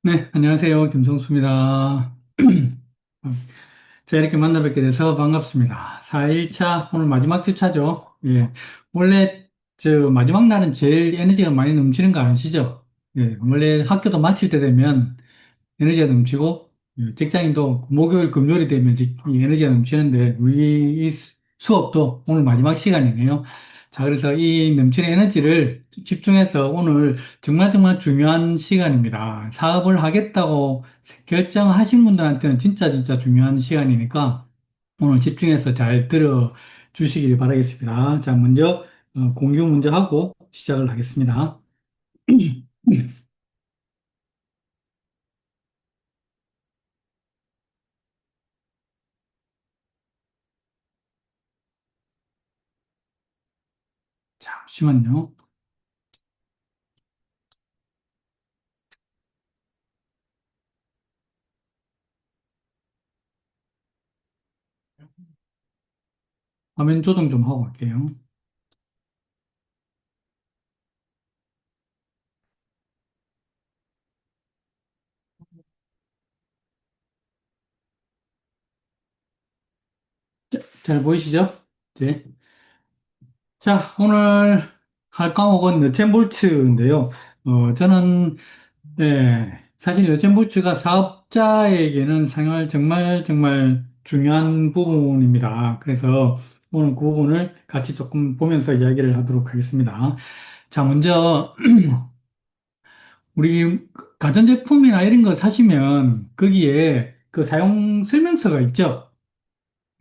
네, 안녕하세요. 김성수입니다. 자, 이렇게 만나 뵙게 돼서 반갑습니다. 4일차, 오늘 마지막 주차죠. 예. 원래, 마지막 날은 제일 에너지가 많이 넘치는 거 아시죠? 예. 원래 학교도 마칠 때 되면 에너지가 넘치고, 직장인도 목요일, 금요일이 되면 이 에너지가 넘치는데, 우리 이 수업도 오늘 마지막 시간이네요. 자, 그래서 이 넘치는 에너지를 집중해서 오늘 정말 정말 중요한 시간입니다. 사업을 하겠다고 결정하신 분들한테는 진짜 진짜 중요한 시간이니까 오늘 집중해서 잘 들어 주시길 바라겠습니다. 자, 먼저 공유 먼저 하고 시작을 하겠습니다. 잠시만요. 화면 조정 좀 하고 갈게요. 잘 보이시죠? 네. 자, 오늘 할 과목은 너챔볼츠인데요. 저는, 사실 너챔볼츠가 사업자에게는 정말 정말 중요한 부분입니다. 그래서 오늘 그 부분을 같이 조금 보면서 이야기를 하도록 하겠습니다. 자, 먼저, 우리 가전제품이나 이런 거 사시면 거기에 그 사용 설명서가 있죠?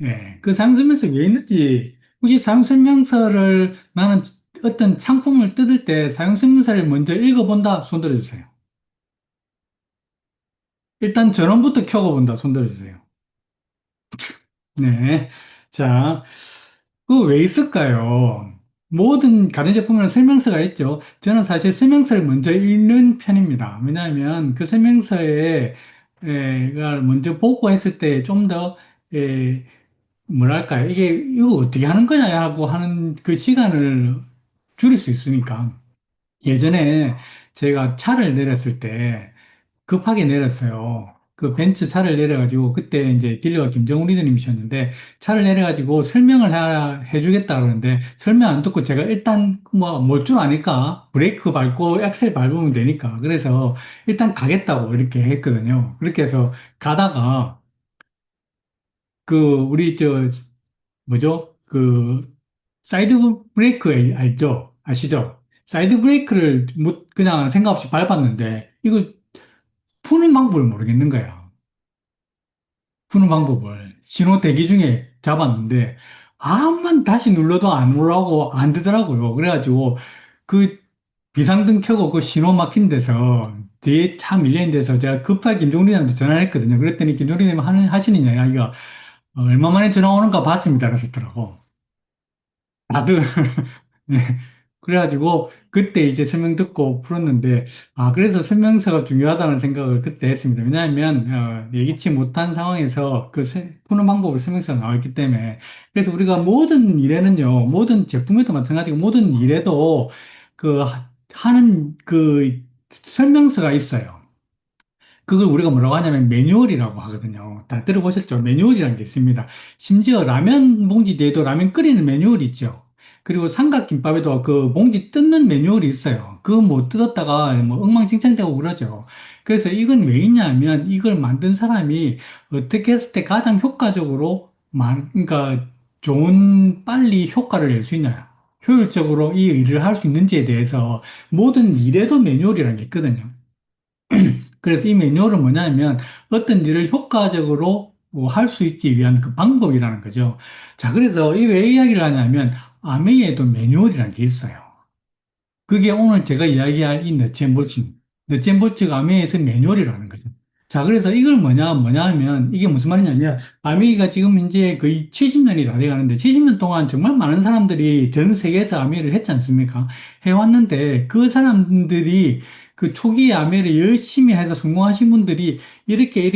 예, 그 사용 설명서 왜 있는지, 혹시 사용 설명서를 나는 어떤 상품을 뜯을 때 사용 설명서를 먼저 읽어본다, 손 들어주세요. 일단 전원부터 켜고 본다, 손 들어주세요. 네. 자, 그거 왜 있을까요? 모든 가전제품에는 설명서가 있죠. 저는 사실 설명서를 먼저 읽는 편입니다. 왜냐하면 그 설명서에, 가 먼저 보고 했을 때 좀 더, 뭐랄까요? 이거 어떻게 하는 거냐 하고 하는 그 시간을 줄일 수 있으니까. 예전에 제가 차를 내렸을 때 급하게 내렸어요. 그 벤츠 차를 내려가지고 그때 이제 딜러가 김정우 리더님이셨는데 차를 내려가지고 설명을 해주겠다 그러는데 설명 안 듣고 제가 일단 뭐 뭘 줄 아니까 브레이크 밟고 엑셀 밟으면 되니까 그래서 일단 가겠다고 이렇게 했거든요. 그렇게 해서 가다가 그 우리 뭐죠? 그 사이드 브레이크 알죠? 아시죠? 사이드 브레이크를 그냥 생각 없이 밟았는데 이걸 푸는 방법을 모르겠는 거야. 푸는 방법을 신호 대기 중에 잡았는데 암만 다시 눌러도 안 올라오고 안 되더라고요. 그래가지고 그 비상등 켜고 그 신호 막힌 데서 뒤에 차 밀리는 데서 제가 급하게 김종린한테 전화를 했거든요. 그랬더니 김종린님 하시는 이야기가 얼마 만에 전화 오는가 봤습니다. 그랬었더라고. 다들 네. 그래가지고 그때 이제 설명 듣고 풀었는데 그래서 설명서가 중요하다는 생각을 그때 했습니다. 왜냐하면 예기치 못한 상황에서 푸는 방법을 설명서가 나와 있기 때문에 그래서 우리가 모든 일에는요 모든 제품에도 마찬가지고 모든 일에도 그 하는 그 설명서가 있어요. 그걸 우리가 뭐라고 하냐면 매뉴얼이라고 하거든요. 다 들어보셨죠? 매뉴얼이라는 게 있습니다. 심지어 라면 봉지 뒤에도 라면 끓이는 매뉴얼이 있죠. 그리고 삼각김밥에도 그 봉지 뜯는 매뉴얼이 있어요. 그거 뭐 뜯었다가 뭐 엉망진창되고 그러죠. 그래서 이건 왜 있냐면 이걸 만든 사람이 어떻게 했을 때 가장 효과적으로 그러니까 좋은 빨리 효과를 낼 수 있냐. 효율적으로 이 일을 할 수 있는지에 대해서 모든 일에도 매뉴얼이라는 게 있거든요. 그래서 이 매뉴얼은 뭐냐면 어떤 일을 효과적으로 할 수 있기 위한 그 방법이라는 거죠. 자, 그래서 이 왜 이야기를 하냐면 아메이에도 매뉴얼이라는 게 있어요. 그게 오늘 제가 이야기할 이 너챔버치. 너챔버치가 아메이에서 매뉴얼이라는 거죠. 자, 그래서 이걸 뭐냐 하면 이게 무슨 말이냐면 아메이가 지금 이제 거의 70년이 다 돼 가는데 70년 동안 정말 많은 사람들이 전 세계에서 아메이를 했지 않습니까? 해왔는데 그 사람들이 그 초기에 아메이를 열심히 해서 성공하신 분들이 이렇게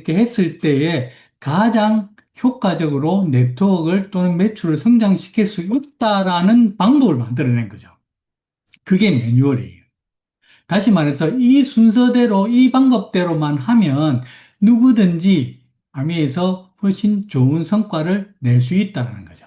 했을 때에 가장 효과적으로 네트워크를 또는 매출을 성장시킬 수 있다라는 방법을 만들어낸 거죠. 그게 매뉴얼이에요. 다시 말해서 이 순서대로, 이 방법대로만 하면 누구든지 아미에서 훨씬 좋은 성과를 낼 수 있다는 거죠.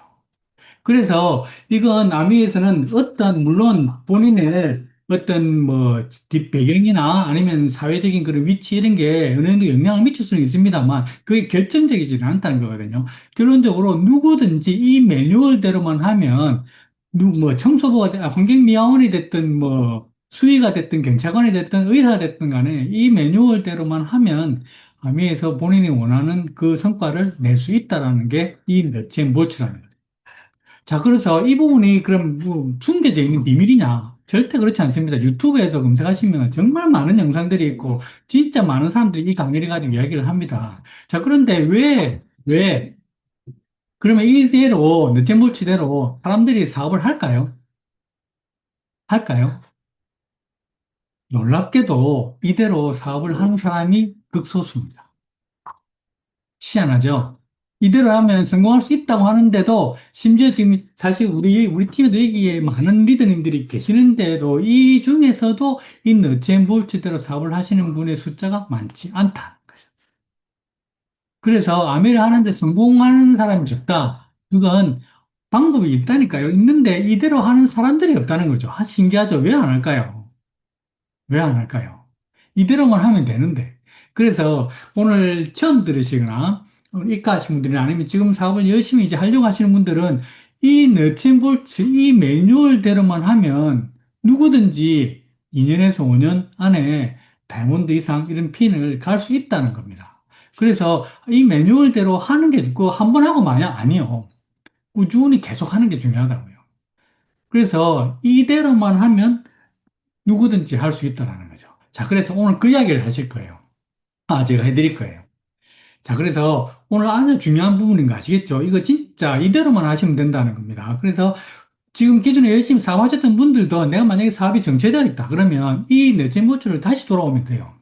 그래서 이건 아미에서는 어떤 물론 본인의 어떤 뭐 배경이나 아니면 사회적인 그런 위치 이런 게 어느 정도 영향을 미칠 수는 있습니다만 그게 결정적이지는 않다는 거거든요. 결론적으로 누구든지 이 매뉴얼대로만 하면 뭐 청소부가 환경미화원이 됐든 뭐 수의가 됐든 경찰관이 됐든 의사가 됐든 간에 이 매뉴얼대로만 하면 아미에서 본인이 원하는 그 성과를 낼 수 있다라는 게 이 넷째 몰치라는 거예요. 자, 그래서 이 부분이 그럼 뭐 숨겨져 있는 비밀이냐? 절대 그렇지 않습니다. 유튜브에서 검색하시면 정말 많은 영상들이 있고, 진짜 많은 사람들이 이 강의를 가지고 이야기를 합니다. 자, 그런데 그러면 이대로, 넷째물치대로 사람들이 사업을 할까요? 할까요? 놀랍게도 이대로 사업을 하는 사람이 극소수입니다. 희한하죠? 이대로 하면 성공할 수 있다고 하는데도 심지어 지금 사실 우리 팀에도 여기에 많은 리더님들이 계시는데도 이 중에서도 이 너체bolt대로 사업을 하시는 분의 숫자가 많지 않다는 거죠. 그래서 아메를 하는데 성공하는 사람이 적다. 그건 방법이 있다니까요. 있는데 이대로 하는 사람들이 없다는 거죠. 신기하죠? 왜 안 할까요? 왜 안 할까요? 이대로만 하면 되는데. 그래서 오늘 처음 들으시거나 입가하신 분들이나 아니면 지금 사업을 열심히 이제 하려고 하시는 분들은 이 너트앤볼트, 이 매뉴얼대로만 하면 누구든지 2년에서 5년 안에 다이몬드 이상 이런 핀을 갈 수 있다는 겁니다. 그래서 이 매뉴얼대로 하는 게 있고 한 번 하고 마냐? 아니요. 꾸준히 계속 하는 게 중요하다고요. 그래서 이대로만 하면 누구든지 할 수 있다라는 거죠. 자, 그래서 오늘 그 이야기를 하실 거예요. 제가 해드릴 거예요. 자, 그래서 오늘 아주 중요한 부분인 거 아시겠죠? 이거 진짜 이대로만 하시면 된다는 겁니다. 그래서 지금 기존에 열심히 사업하셨던 분들도 내가 만약에 사업이 정체되어 있다. 그러면 이 뇌진보초를 다시 돌아오면 돼요.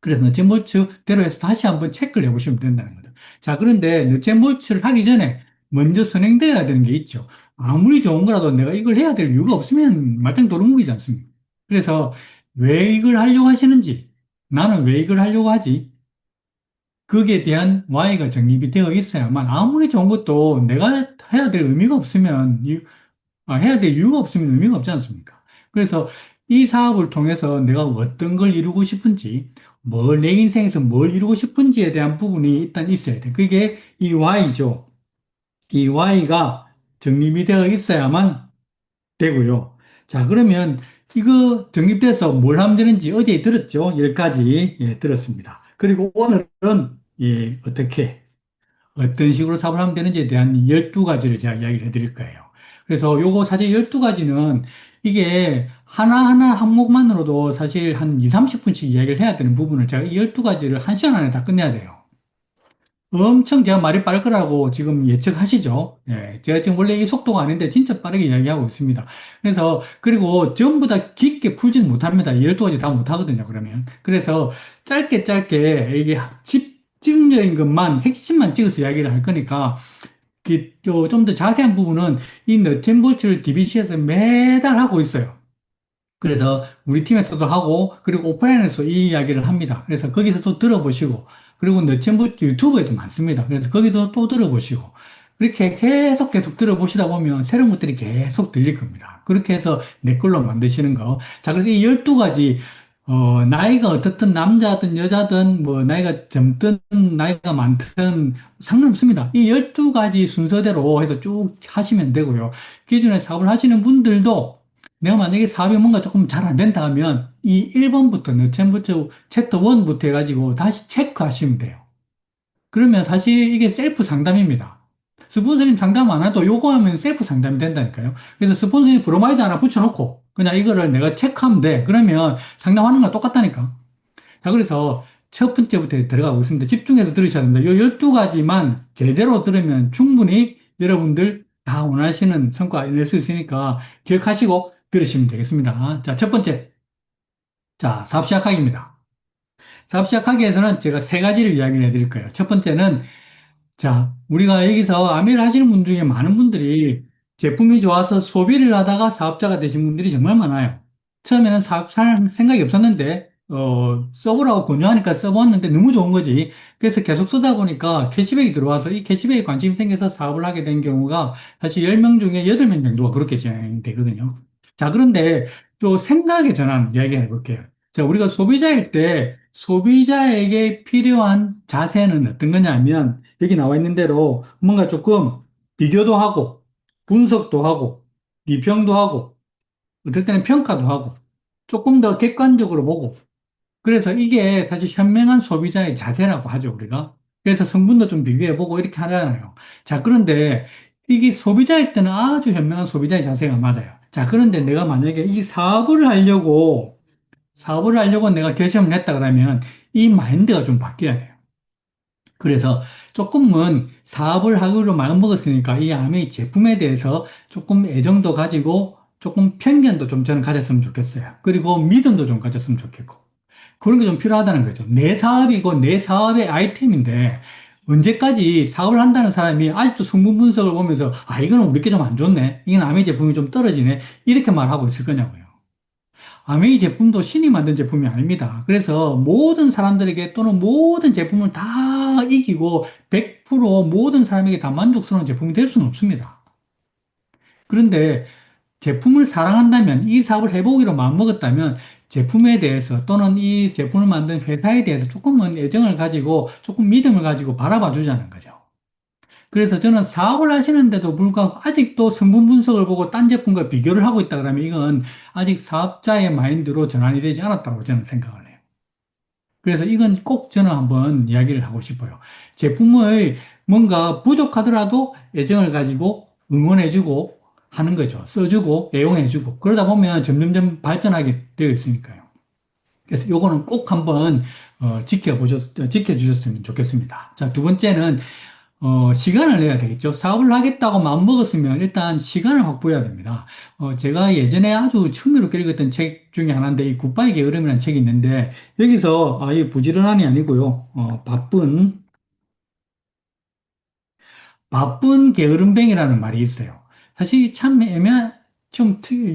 그래서 뇌진보츠대로 해서 다시 한번 체크를 해보시면 된다는 거죠. 자, 그런데 뇌진보츠를 하기 전에 먼저 선행되어야 되는 게 있죠. 아무리 좋은 거라도 내가 이걸 해야 될 이유가 없으면 말짱 도루묵이지 않습니까? 그래서 왜 이걸 하려고 하시는지, 나는 왜 이걸 하려고 하지? 거기에 대한 Y가 정립이 되어 있어야만 아무리 좋은 것도 내가 해야 될 의미가 없으면, 해야 될 이유가 없으면 의미가 없지 않습니까? 그래서 이 사업을 통해서 내가 어떤 걸 이루고 싶은지, 내 인생에서 뭘 이루고 싶은지에 대한 부분이 일단 있어야 돼. 그게 이 Y죠. 이 Y가 정립이 되어 있어야만 되고요. 자, 그러면 이거 정립돼서 뭘 하면 되는지 어제 들었죠? 10가지. 예, 들었습니다. 그리고 오늘은 예, 어떤 식으로 사업을 하면 되는지에 대한 12가지를 제가 이야기를 해드릴 거예요. 그래서 요거 사실 12가지는 이게 하나하나 항목만으로도 사실 한 2, 30분씩 이야기를 해야 되는 부분을 제가 이 12가지를 1시간 안에 다 끝내야 돼요. 엄청 제가 말이 빠를 거라고 지금 예측하시죠? 예, 제가 지금 원래 이 속도가 아닌데 진짜 빠르게 이야기하고 있습니다. 그래서, 그리고 전부 다 깊게 풀지는 못합니다. 12가지 다 못하거든요, 그러면. 그래서 짧게 짧게 이게 집중적인 것만, 핵심만 찍어서 이야기를 할 거니까, 좀 더 자세한 부분은 이 너템볼트를 DBC에서 매달 하고 있어요. 그래서 우리 팀에서도 하고, 그리고 오프라인에서 이 이야기를 합니다. 그래서 거기서 또 들어보시고, 그리고 너튜브, 유튜브에도 많습니다. 그래서 거기서 또 들어보시고, 그렇게 계속 들어보시다 보면 새로운 것들이 계속 들릴 겁니다. 그렇게 해서 내 걸로 만드시는 거. 자, 그래서 이 12가지, 나이가 어떻든 남자든 여자든 뭐 나이가 젊든 나이가 많든 상관없습니다. 이 12가지 순서대로 해서 쭉 하시면 되고요. 기존에 사업을 하시는 분들도 내가 만약에 사업이 뭔가 조금 잘 안 된다 하면 이 1번부터 너챔부터 챕터 1부터 해가지고 다시 체크하시면 돼요. 그러면 사실 이게 셀프 상담입니다. 스폰서님 상담 안 해도 요거 하면 셀프 상담이 된다니까요. 그래서 스폰서님 브로마이드 하나 붙여놓고 그냥 이거를 내가 체크하면 돼. 그러면 상담하는 거 똑같다니까. 자, 그래서 첫 번째부터 들어가고 있습니다. 집중해서 들으셔야 됩니다. 요 12가지만 제대로 들으면 충분히 여러분들 다 원하시는 성과 낼 수 있으니까 기억하시고 들으시면 되겠습니다. 자, 첫 번째. 자, 사업 시작하기입니다. 사업 시작하기 위해서는 제가 3가지를 이야기를 해드릴 거예요. 첫 번째는, 자, 우리가 여기서 아메를 하시는 분 중에 많은 분들이 제품이 좋아서 소비를 하다가 사업자가 되신 분들이 정말 많아요. 처음에는 사업 살 생각이 없었는데, 써보라고 권유하니까 써봤는데 너무 좋은 거지. 그래서 계속 쓰다 보니까 캐시백이 들어와서 이 캐시백에 관심이 생겨서 사업을 하게 된 경우가 사실 10명 중에 8명 정도가 그렇게 진행되거든요. 자, 그런데 또 생각의 전환 이야기해 볼게요. 자, 우리가 소비자일 때 소비자에게 필요한 자세는 어떤 거냐면 여기 나와 있는 대로 뭔가 조금 비교도 하고 분석도 하고 비평도 하고 어떨 때는 평가도 하고 조금 더 객관적으로 보고 그래서 이게 사실 현명한 소비자의 자세라고 하죠, 우리가. 그래서 성분도 좀 비교해보고 이렇게 하잖아요. 자, 그런데 이게 소비자일 때는 아주 현명한 소비자의 자세가 맞아요. 자, 그런데 내가 만약에 이 사업을 하려고 내가 결심을 했다 그러면 이 마인드가 좀 바뀌어야 돼요. 그래서 조금은 사업을 하기로 마음먹었으니까 이 아메이 제품에 대해서 조금 애정도 가지고 조금 편견도 좀 저는 가졌으면 좋겠어요. 그리고 믿음도 좀 가졌으면 좋겠고. 그런 게 좀 필요하다는 거죠. 내 사업이고 내 사업의 아이템인데 언제까지 사업을 한다는 사람이 아직도 성분 분석을 보면서 아, 이거는 우리 게 좀 안 좋네. 이건 아메이 제품이 좀 떨어지네. 이렇게 말하고 있을 거냐고요. 아메이 제품도 신이 만든 제품이 아닙니다. 그래서 모든 사람들에게 또는 모든 제품을 다 이기고 100% 모든 사람에게 다 만족스러운 제품이 될 수는 없습니다. 그런데 제품을 사랑한다면 이 사업을 해보기로 마음먹었다면 제품에 대해서 또는 이 제품을 만든 회사에 대해서 조금은 애정을 가지고 조금 믿음을 가지고 바라봐 주자는 거죠. 그래서 저는 사업을 하시는데도 불구하고 아직도 성분 분석을 보고 딴 제품과 비교를 하고 있다 그러면 이건 아직 사업자의 마인드로 전환이 되지 않았다고 저는 생각을 해요. 그래서 이건 꼭 저는 한번 이야기를 하고 싶어요. 제품을 뭔가 부족하더라도 애정을 가지고 응원해주고 하는 거죠. 써주고 애용해주고 그러다 보면 점점점 발전하게 되어 있으니까요. 그래서 요거는 꼭 한번 지켜주셨으면 좋겠습니다. 자, 두 번째는 시간을 내야 되겠죠. 사업을 하겠다고 마음먹었으면 일단 시간을 확보해야 됩니다. 제가 예전에 아주 흥미롭게 읽었던 책 중에 하나인데, 이 굿바이 게으름이라는 책이 있는데, 여기서, 이 부지런함이 아니고요, 바쁜 게으름뱅이라는 말이 있어요. 사실 참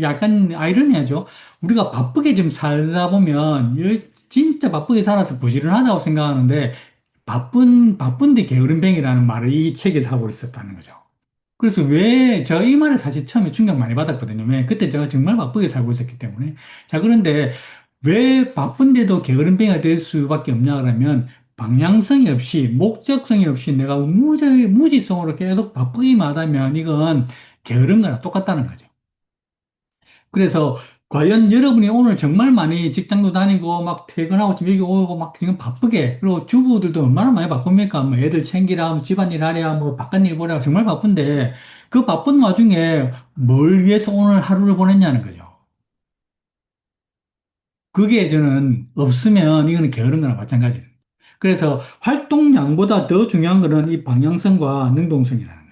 약간 아이러니하죠. 우리가 바쁘게 좀 살다 보면, 진짜 바쁘게 살아서 부지런하다고 생각하는데, 바쁜데 게으름뱅이라는 말을 이 책에서 하고 있었다는 거죠. 그래서 왜, 제가 이 말에 사실 처음에 충격 많이 받았거든요. 왜? 그때 제가 정말 바쁘게 살고 있었기 때문에. 자, 그런데 왜 바쁜데도 게으름뱅이가 될 수밖에 없냐 그러면 방향성이 없이, 목적성이 없이 내가 무지성으로 계속 바쁘기만 하다면 이건 게으른 거나 똑같다는 거죠. 그래서 과연 여러분이 오늘 정말 많이 직장도 다니고 막 퇴근하고 지금 여기 오고 막 지금 바쁘게 그리고 주부들도 얼마나 많이 바쁩니까? 뭐 애들 챙기라, 뭐 집안일 하랴, 뭐 바깥일 보랴 정말 바쁜데 그 바쁜 와중에 뭘 위해서 오늘 하루를 보냈냐는 거죠. 그게 저는 없으면 이거는 게으른 거나 마찬가지예요. 그래서 활동량보다 더 중요한 거는 이 방향성과 능동성이라는 거죠.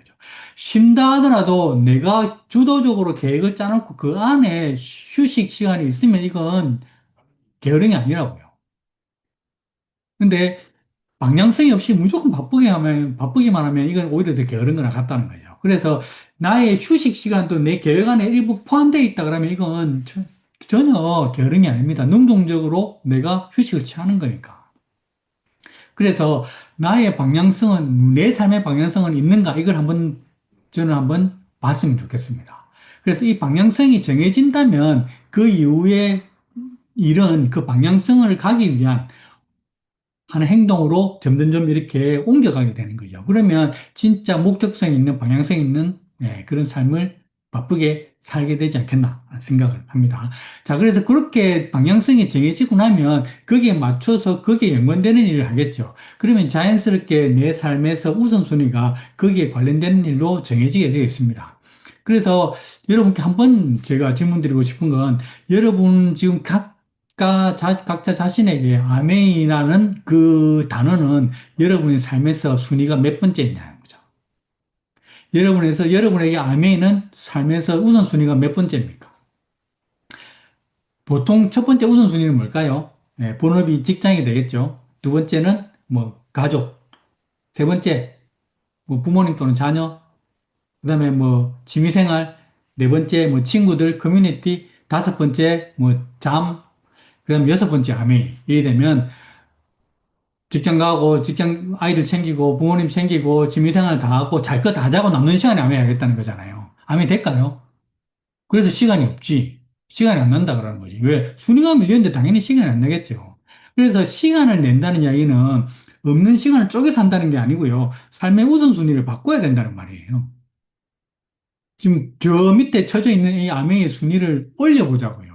쉰다 하더라도 내가 주도적으로 계획을 짜놓고 그 안에 휴식 시간이 있으면 이건 게으름이 아니라고요. 근데 방향성이 없이 무조건 바쁘기만 하면 이건 오히려 더 게으른 거나 같다는 거죠. 그래서 나의 휴식 시간도 내 계획 안에 일부 포함되어 있다 그러면 이건 전혀 게으름이 아닙니다. 능동적으로 내가 휴식을 취하는 거니까. 그래서 나의 방향성은, 내 삶의 방향성은 있는가? 이걸 저는 한번 봤으면 좋겠습니다. 그래서 이 방향성이 정해진다면 그 이후에 일은 그 방향성을 가기 위한 하는 행동으로 점점점 이렇게 옮겨가게 되는 거죠. 그러면 진짜 목적성 있는 방향성 있는 그런 삶을 바쁘게 살게 되지 않겠나 생각을 합니다. 자, 그래서 그렇게 방향성이 정해지고 나면 거기에 맞춰서 거기에 연관되는 일을 하겠죠. 그러면 자연스럽게 내 삶에서 우선순위가 거기에 관련되는 일로 정해지게 되어 있습니다. 그래서 여러분께 한번 제가 질문 드리고 싶은 건 여러분 지금 각자 자신에게 아멘이라는 그 단어는 여러분의 삶에서 순위가 몇 번째냐는 거죠. 여러분에게 아멘은 삶에서 우선순위가 몇 번째입니까? 보통 첫 번째 우선순위는 뭘까요? 본업이 직장이 되겠죠. 두 번째는 뭐 가족, 세 번째 뭐 부모님 또는 자녀, 그다음에 뭐 취미생활, 네 번째 뭐 친구들, 커뮤니티, 다섯 번째 뭐 잠, 그다음 여섯 번째 아메이. 이게 되면 직장 가고 직장 아이들 챙기고 부모님 챙기고 취미생활 다 하고 잘 거 다 자고 남는 시간에 아메이 하겠다는 거잖아요. 아메이 될까요? 그래서 시간이 없지. 시간이 안 난다 그러는 거지. 왜? 순위가 밀리는데 당연히 시간이 안 나겠죠. 그래서 시간을 낸다는 이야기는 없는 시간을 쪼개서 한다는 게 아니고요. 삶의 우선순위를 바꿔야 된다는 말이에요. 지금 저 밑에 쳐져 있는 이 암행의 순위를 올려보자고요.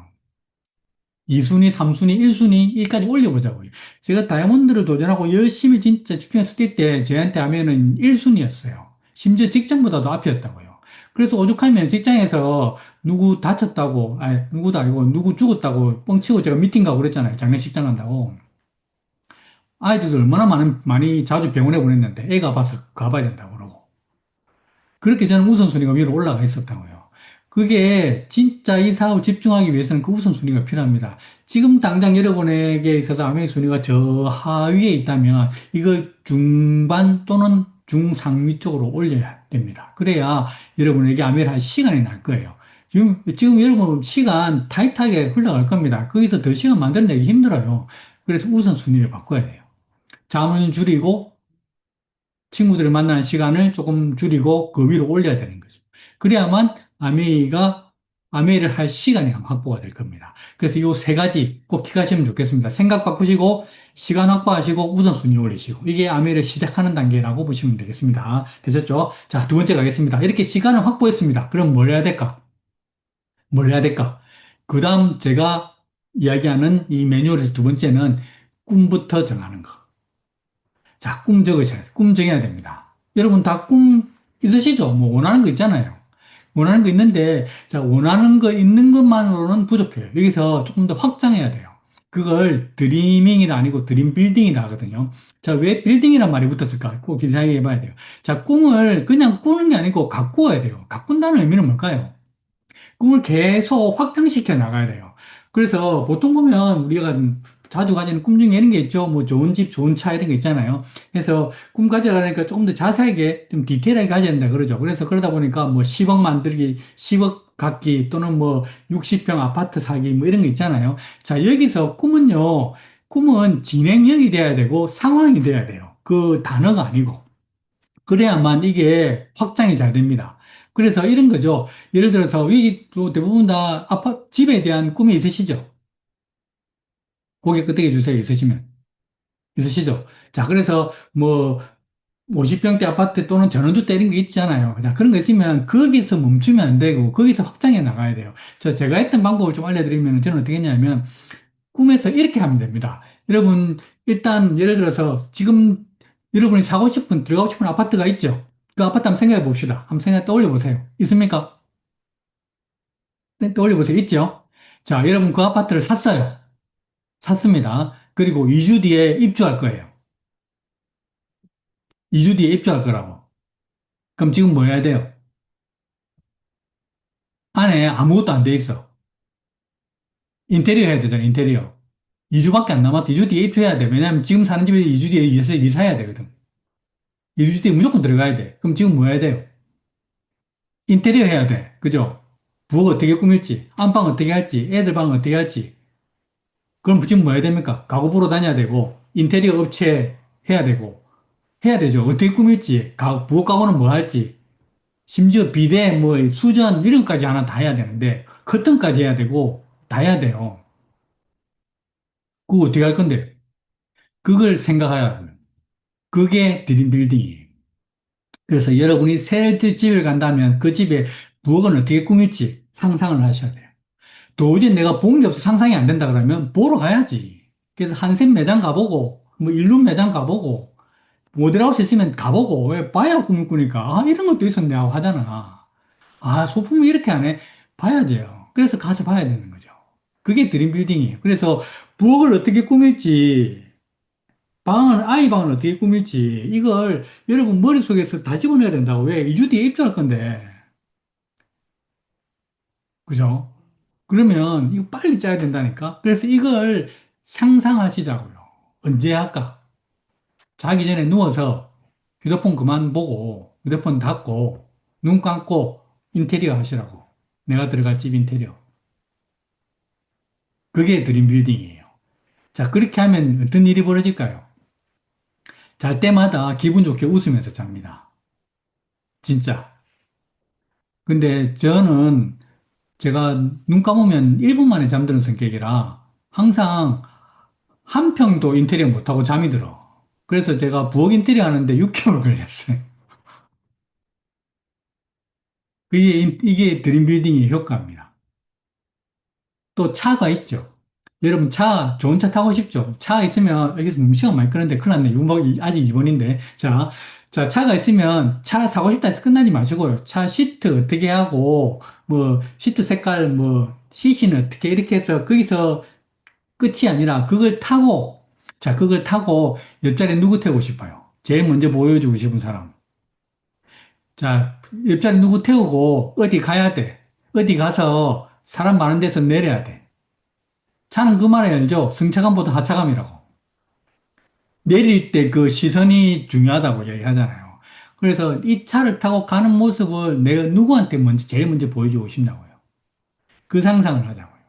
2순위, 3순위, 1순위, 까지 올려보자고요. 제가 다이아몬드를 도전하고 열심히 진짜 집중해서 뛸 때 저한테 하면은 1순위였어요. 심지어 직장보다도 앞이었다고요. 그래서 오죽하면 직장에서 누구 다쳤다고, 아니, 누구도 아니고 누구 죽었다고 뻥치고 제가 미팅 가고 그랬잖아요. 장례식장 간다고. 아이들도 얼마나 많이 자주 병원에 보냈는데 애가 봐서 가봐야 된다고 그러고. 그렇게 저는 우선순위가 위로 올라가 있었다고요. 그게 진짜 이 사업을 집중하기 위해서는 그 우선순위가 필요합니다. 지금 당장 여러분에게 있어서 암의 순위가 저 하위에 있다면 이걸 중반 또는 중상위 쪽으로 올려야 됩니다. 그래야 여러분에게 암을 할 시간이 날 거예요. 지금 여러분 시간 타이트하게 흘러갈 겁니다. 거기서 더 시간 만들어내기 힘들어요. 그래서 우선순위를 바꿔야 돼요. 잠을 줄이고 친구들을 만나는 시간을 조금 줄이고 그 위로 올려야 되는 거죠. 그래야만 아메이를 할 시간이 확보가 될 겁니다. 그래서 이 세 가지 꼭 기억하시면 좋겠습니다. 생각 바꾸시고, 시간 확보하시고, 우선순위 올리시고. 이게 아메이를 시작하는 단계라고 보시면 되겠습니다. 되셨죠? 자, 두 번째 가겠습니다. 이렇게 시간을 확보했습니다. 그럼 뭘 해야 될까? 뭘 해야 될까? 그 다음 제가 이야기하는 이 매뉴얼에서 두 번째는 꿈부터 정하는 거. 자, 꿈 적으셔야 돼요. 꿈 정해야 됩니다. 여러분 다 꿈 있으시죠? 뭐 원하는 거 있잖아요. 원하는 거 있는데, 자, 원하는 거 있는 것만으로는 부족해요. 여기서 조금 더 확장해야 돼요. 그걸 드리밍이라 아니고 드림 빌딩이라 하거든요. 자, 왜 빌딩이란 말이 붙었을까? 꼭 기사에 해봐야 돼요. 자, 꿈을 그냥 꾸는 게 아니고 가꾸어야 돼요. 가꾼다는 의미는 뭘까요? 꿈을 계속 확장시켜 나가야 돼요. 그래서 보통 보면 우리가 자주 가지는 꿈 중에 이런 게 있죠. 뭐 좋은 집, 좋은 차 이런 게 있잖아요. 그래서 꿈 가지려니까 조금 더 자세하게 좀 디테일하게 가져야 된다 그러죠. 그래서 그러다 보니까 뭐 10억 만들기, 10억 갖기 또는 뭐 60평 아파트 사기 뭐 이런 거 있잖아요. 자, 여기서 꿈은 진행형이 돼야 되고 상황이 돼야 돼요. 그 단어가 아니고. 그래야만 이게 확장이 잘 됩니다. 그래서 이런 거죠. 예를 들어서, 여기 또 대부분 다 집에 대한 꿈이 있으시죠? 고개 끄덕여 주세요. 있으시면. 있으시죠? 자, 그래서 뭐, 50평대 아파트 또는 전원주택 이런 거 있잖아요. 자, 그런 거 있으면 거기서 멈추면 안 되고, 거기서 확장해 나가야 돼요. 제가 했던 방법을 좀 알려드리면 저는 어떻게 했냐면, 꿈에서 이렇게 하면 됩니다. 여러분, 일단 예를 들어서 지금 여러분이 들어가고 싶은 아파트가 있죠? 그 아파트 한번 생각해 봅시다. 한번 떠올려 보세요. 있습니까? 네, 떠올려 보세요. 있죠? 자, 여러분 그 아파트를 샀어요. 샀습니다. 그리고 2주 뒤에 입주할 거예요. 2주 뒤에 입주할 거라고. 그럼 지금 뭐 해야 돼요? 안에 아무것도 안 돼 있어. 인테리어 해야 되잖아, 인테리어. 2주밖에 안 남았어. 2주 뒤에 입주해야 돼. 왜냐하면 지금 사는 집에 2주 뒤에 이사해야 되거든. 2주 뒤에 무조건 들어가야 돼. 그럼 지금 뭐 해야 돼요? 인테리어 해야 돼. 그죠? 부엌 어떻게 꾸밀지, 안방 어떻게 할지, 애들 방 어떻게 할지. 그럼 지금 뭐 해야 됩니까? 가구 보러 다녀야 되고, 인테리어 업체 해야 되고, 해야 되죠. 어떻게 꾸밀지, 부엌 가구는 뭐 할지, 심지어 비데, 뭐, 수전, 이런 것까지 하나 다 해야 되는데, 커튼까지 해야 되고, 다 해야 돼요. 그거 어떻게 할 건데? 그걸 생각해야 돼요. 그게 드림 빌딩이에요. 그래서 여러분이 새 집을 간다면 그 집에 부엌은 어떻게 꾸밀지 상상을 하셔야 돼요. 도저히 내가 본 게 없어 상상이 안 된다 그러면 보러 가야지. 그래서 한샘 매장 가보고, 뭐 일룸 매장 가보고, 모델하우스 있으면 가보고, 왜 봐야 꿈을 꾸니까, 아, 이런 것도 있었네 하고 하잖아. 아, 소품이 이렇게 하네? 봐야죠. 그래서 가서 봐야 되는 거죠. 그게 드림 빌딩이에요. 그래서 부엌을 어떻게 꾸밀지, 아이 방을 어떻게 꾸밀지, 이걸 여러분 머릿속에서 다 집어넣어야 된다고. 왜? 2주 뒤에 입주할 건데. 그죠? 그러면 이거 빨리 짜야 된다니까? 그래서 이걸 상상하시자고요. 언제 할까? 자기 전에 누워서 휴대폰 그만 보고, 휴대폰 닫고, 눈 감고 인테리어 하시라고. 내가 들어갈 집 인테리어. 그게 드림 빌딩이에요. 자, 그렇게 하면 어떤 일이 벌어질까요? 잘 때마다 기분 좋게 웃으면서 잡니다. 진짜. 근데 저는 제가 눈 감으면 1분 만에 잠드는 성격이라 항상 한 평도 인테리어 못하고 잠이 들어. 그래서 제가 부엌 인테리어 하는데 6개월 걸렸어요. 이게 드림 빌딩의 효과입니다. 또 차가 있죠. 여러분 좋은 차 타고 싶죠? 차 있으면 여기서 너무 시간 많이 끄는데 큰일 났네. 아직 2번인데. 자, 차가 있으면 차 사고 싶다 해서 끝나지 마시고요. 차 시트 어떻게 하고 뭐 시트 색깔 뭐 시시는 어떻게 이렇게 해서 거기서 끝이 아니라 그걸 타고 옆자리에 누구 태우고 싶어요? 제일 먼저 보여주고 싶은 사람. 자, 옆자리 누구 태우고 어디 가야 돼? 어디 가서 사람 많은 데서 내려야 돼. 차는 그 말이 알죠? 승차감보다 하차감이라고. 내릴 때 그 시선이 중요하다고 얘기하잖아요. 그래서 이 차를 타고 가는 모습을 내가 누구한테 제일 먼저 보여주고 싶냐고요. 그 상상을 하자고요.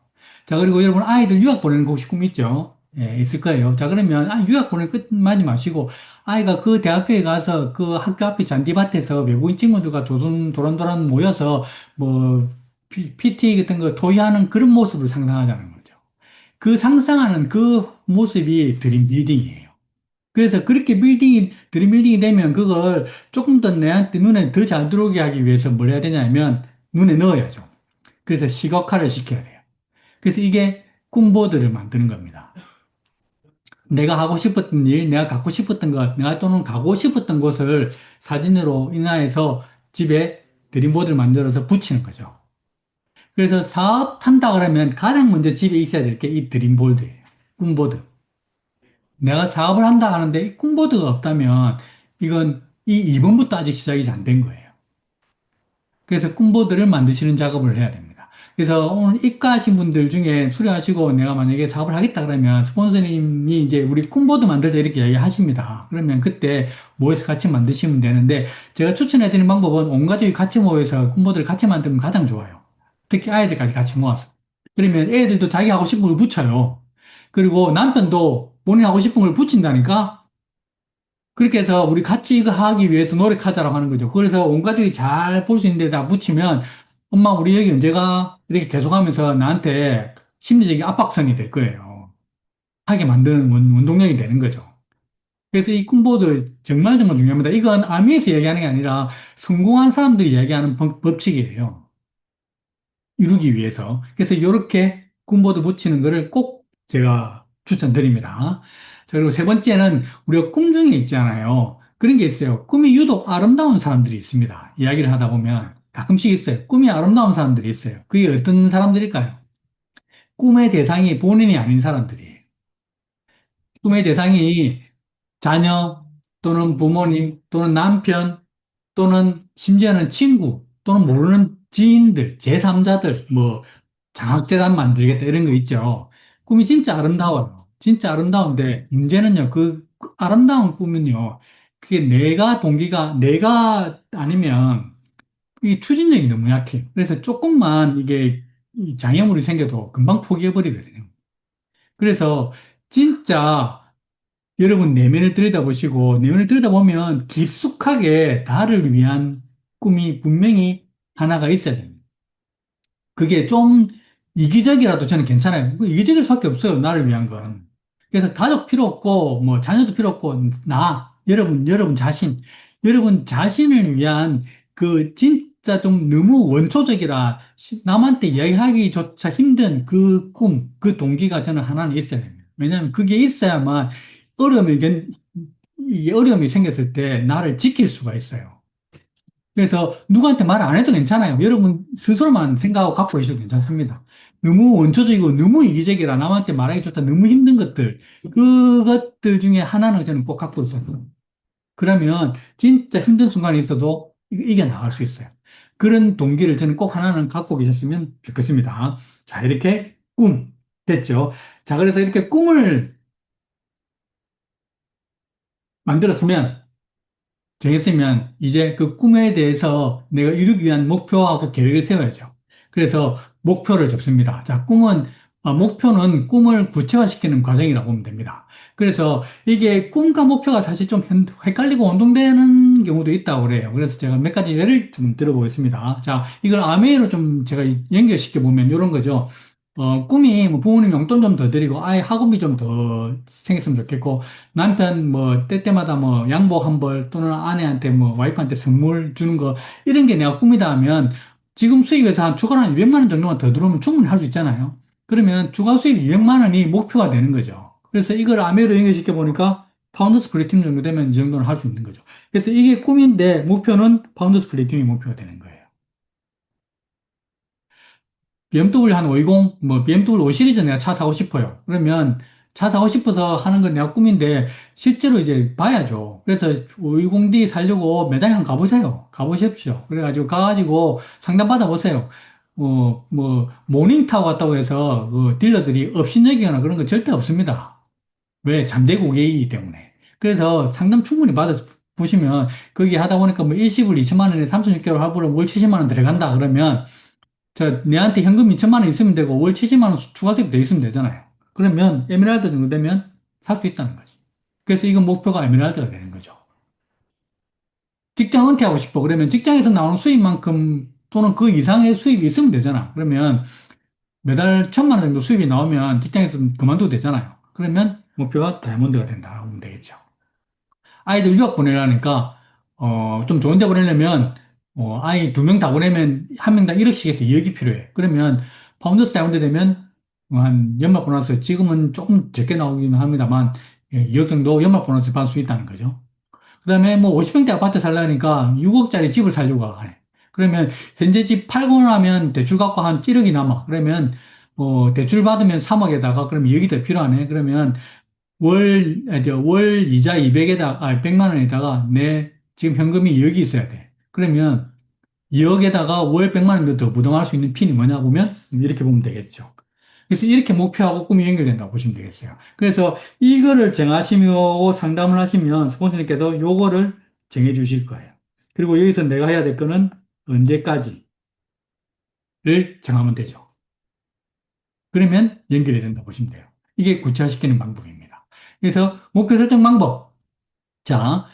자, 그리고 여러분 아이들 유학 보내는 거 혹시 꿈 있죠? 예, 있을 거예요. 자, 그러면 유학 보내는 끝만이 마시고 아이가 그 대학교에 가서 그 학교 앞에 잔디밭에서 외국인 친구들과 도란도란 모여서 뭐 PT 같은 거 토의하는 그런 모습을 상상하자는 거죠. 그 상상하는 그 모습이 드림 빌딩이에요. 그래서 그렇게 드림 빌딩이 되면 그걸 조금 더 내한테 눈에 더 잘 들어오게 하기 위해서 뭘 해야 되냐면 눈에 넣어야죠. 그래서 시각화를 시켜야 돼요. 그래서 이게 꿈보드를 만드는 겁니다. 내가 하고 싶었던 일, 내가 갖고 싶었던 것, 내가 또는 가고 싶었던 곳을 사진으로 인화해서 집에 드림보드를 만들어서 붙이는 거죠. 그래서 사업한다 그러면 가장 먼저 집에 있어야 될 게 이 드림보드예요. 꿈보드. 내가 사업을 한다 하는데 이 꿈보드가 없다면 이건 이 2번부터 아직 시작이 안 된 거예요. 그래서 꿈보드를 만드시는 작업을 해야 됩니다. 그래서 오늘 입가하신 분들 중에 수료하시고 내가 만약에 사업을 하겠다 그러면 스폰서님이 이제 우리 꿈보드 만들자 이렇게 이야기하십니다. 그러면 그때 모여서 같이 만드시면 되는데 제가 추천해드리는 방법은 온 가족이 같이 모여서 꿈보드를 같이 만들면 가장 좋아요. 특히 아이들까지 같이 모아서. 그러면 애들도 자기 하고 싶은 걸 붙여요. 그리고 남편도 본인 하고 싶은 걸 붙인다니까 그렇게 해서 우리 같이 이거 하기 위해서 노력하자라고 하는 거죠. 그래서 온 가족이 잘 볼 수 있는 데다 붙이면 엄마 우리 여기 언제가 이렇게 계속하면서 나한테 심리적인 압박선이 될 거예요. 하게 만드는 원동력이 되는 거죠. 그래서 이 꿈보드 정말 정말 중요합니다. 이건 아미에서 얘기하는 게 아니라 성공한 사람들이 얘기하는 법칙이에요. 이루기 위해서. 그래서 이렇게 꿈보드 붙이는 거를 꼭 제가 추천드립니다. 자, 그리고 세 번째는 우리가 꿈 중에 있잖아요. 그런 게 있어요. 꿈이 유독 아름다운 사람들이 있습니다. 이야기를 하다 보면 가끔씩 있어요. 꿈이 아름다운 사람들이 있어요. 그게 어떤 사람들일까요? 꿈의 대상이 본인이 아닌 사람들이에요. 꿈의 대상이 자녀 또는 부모님 또는 남편 또는 심지어는 친구 또는 모르는 지인들, 제3자들, 뭐 장학재단 만들겠다 이런 거 있죠. 꿈이 진짜 아름다워요. 진짜 아름다운데 문제는요. 그 아름다운 꿈은요. 그게 내가 아니면 이 추진력이 너무 약해요. 그래서 조금만 이게 이 장애물이 생겨도 금방 포기해버리거든요. 그래서 진짜 여러분 내면을 들여다보시고 내면을 들여다보면 깊숙하게 나를 위한 꿈이 분명히 하나가 있어야 됩니다. 그게 좀 이기적이라도 저는 괜찮아요. 그 이기적일 수밖에 없어요. 나를 위한 건. 그래서 가족 필요 없고 뭐 자녀도 필요 없고 여러분 자신을 위한 그 진짜 좀 너무 원초적이라 남한테 이야기하기조차 힘든 그 꿈, 그 동기가 저는 하나는 있어야 됩니다. 왜냐하면 그게 있어야만 어려움이, 이게 어려움이 생겼을 때 나를 지킬 수가 있어요. 그래서 누구한테 말 안 해도 괜찮아요. 여러분 스스로만 생각하고 갖고 계셔도 괜찮습니다. 너무 원초적이고 너무 이기적이라 남한테 말하기조차 너무 힘든 그것들 중에 하나는 저는 꼭 갖고 있었어요. 그러면 진짜 힘든 순간이 있어도 이겨나갈 수 있어요. 그런 동기를 저는 꼭 하나는 갖고 계셨으면 좋겠습니다. 자, 이렇게 꿈 됐죠. 자, 그래서 이렇게 꿈을 만들었으면 정했으면 이제 그 꿈에 대해서 내가 이루기 위한 목표하고 계획을 세워야죠. 그래서 목표를 잡습니다. 자, 꿈은 목표는 꿈을 구체화시키는 과정이라고 보면 됩니다. 그래서 이게 꿈과 목표가 사실 좀 헷갈리고 혼동되는 경우도 있다고 그래요. 그래서 제가 몇 가지 예를 좀 들어보겠습니다. 자, 이걸 아메이로 좀 제가 연결시켜 보면 이런 거죠. 꿈이 뭐 부모님 용돈 좀 더 드리고 아이 학원비 좀 더 생겼으면 좋겠고 남편 뭐 때때마다 뭐 양복 한 벌 또는 아내한테 뭐 와이프한테 선물 주는 거 이런 게 내가 꿈이다 하면 지금 수입에서 한 추가로 한 200만 원 정도만 더 들어오면 충분히 할 수 있잖아요. 그러면 주간 수입 200만 원이 목표가 되는 거죠. 그래서 이걸 아메로 연결시켜 보니까 파운더스 플래티넘 정도 되면 이 정도는 할 수 있는 거죠. 그래서 이게 꿈인데 목표는 파운더스 플래티넘이 목표가 되는 거예요. BMW 한 520, 뭐 BMW 5 시리즈 내가 차 사고 싶어요. 그러면 차 사고 싶어서 하는 건 내가 꿈인데 실제로 이제 봐야죠. 그래서 520D 살려고 매장에 한번 가보세요. 가보십시오. 그래가지고 가가지고 상담 받아보세요. 모닝타워 같다고 해서 그 딜러들이 업신여기거나 그런 거 절대 없습니다. 왜? 잠재 고객이기 때문에. 그래서 상담 충분히 받아 보시면 거기 하다 보니까 뭐 일시불 2천만 원에 36개월 할부로 월 70만 원 들어간다 그러면 내한테 현금 2천만 원 있으면 되고 월 70만 원 추가 수입 돼 있으면 되잖아요. 그러면 에메랄드 정도 되면 살 수 있다는 거지. 그래서 이건 목표가 에메랄드가 되는 거죠. 직장 은퇴하고 싶어. 그러면 직장에서 나오는 수입만큼 또는 그 이상의 수입이 있으면 되잖아. 그러면 매달 1천만 원 정도 수입이 나오면 직장에서 그만둬도 되잖아요. 그러면 목표가 다이아몬드가 된다고 보면 되겠죠. 아이들 유학 보내려니까, 좀 좋은 데 보내려면, 아이 2명 다 보내면 한 명당 1억씩 해서 2억이 필요해. 그러면, 파운더스 다운드 되면, 한 연말 보너스, 지금은 조금 적게 나오긴 합니다만, 2억 정도 연말 보너스 받을 수 있다는 거죠. 그 다음에 뭐 50평대 아파트 살려니까 6억짜리 집을 살려고 하네. 그러면, 현재 집 팔고 나면 대출 받고 한 1억이 남아. 그러면, 대출 받으면 3억에다가, 그럼 2억이 더 필요하네. 그러면, 월 이자 100만 원에다가 내 지금 현금이 2억이 있어야 돼. 그러면 2억에다가 월 100만 원 더 부담할 수 있는 핀이 뭐냐 보면 이렇게 보면 되겠죠. 그래서 이렇게 목표하고 꿈이 연결된다고 보시면 되겠어요. 그래서 이거를 정하시고 상담을 하시면 스폰서님께서 요거를 정해 주실 거예요. 그리고 여기서 내가 해야 될 거는 언제까지를 정하면 되죠. 그러면 연결이 된다고 보시면 돼요. 이게 구체화시키는 방법입니다. 그래서 목표 설정 방법. 자,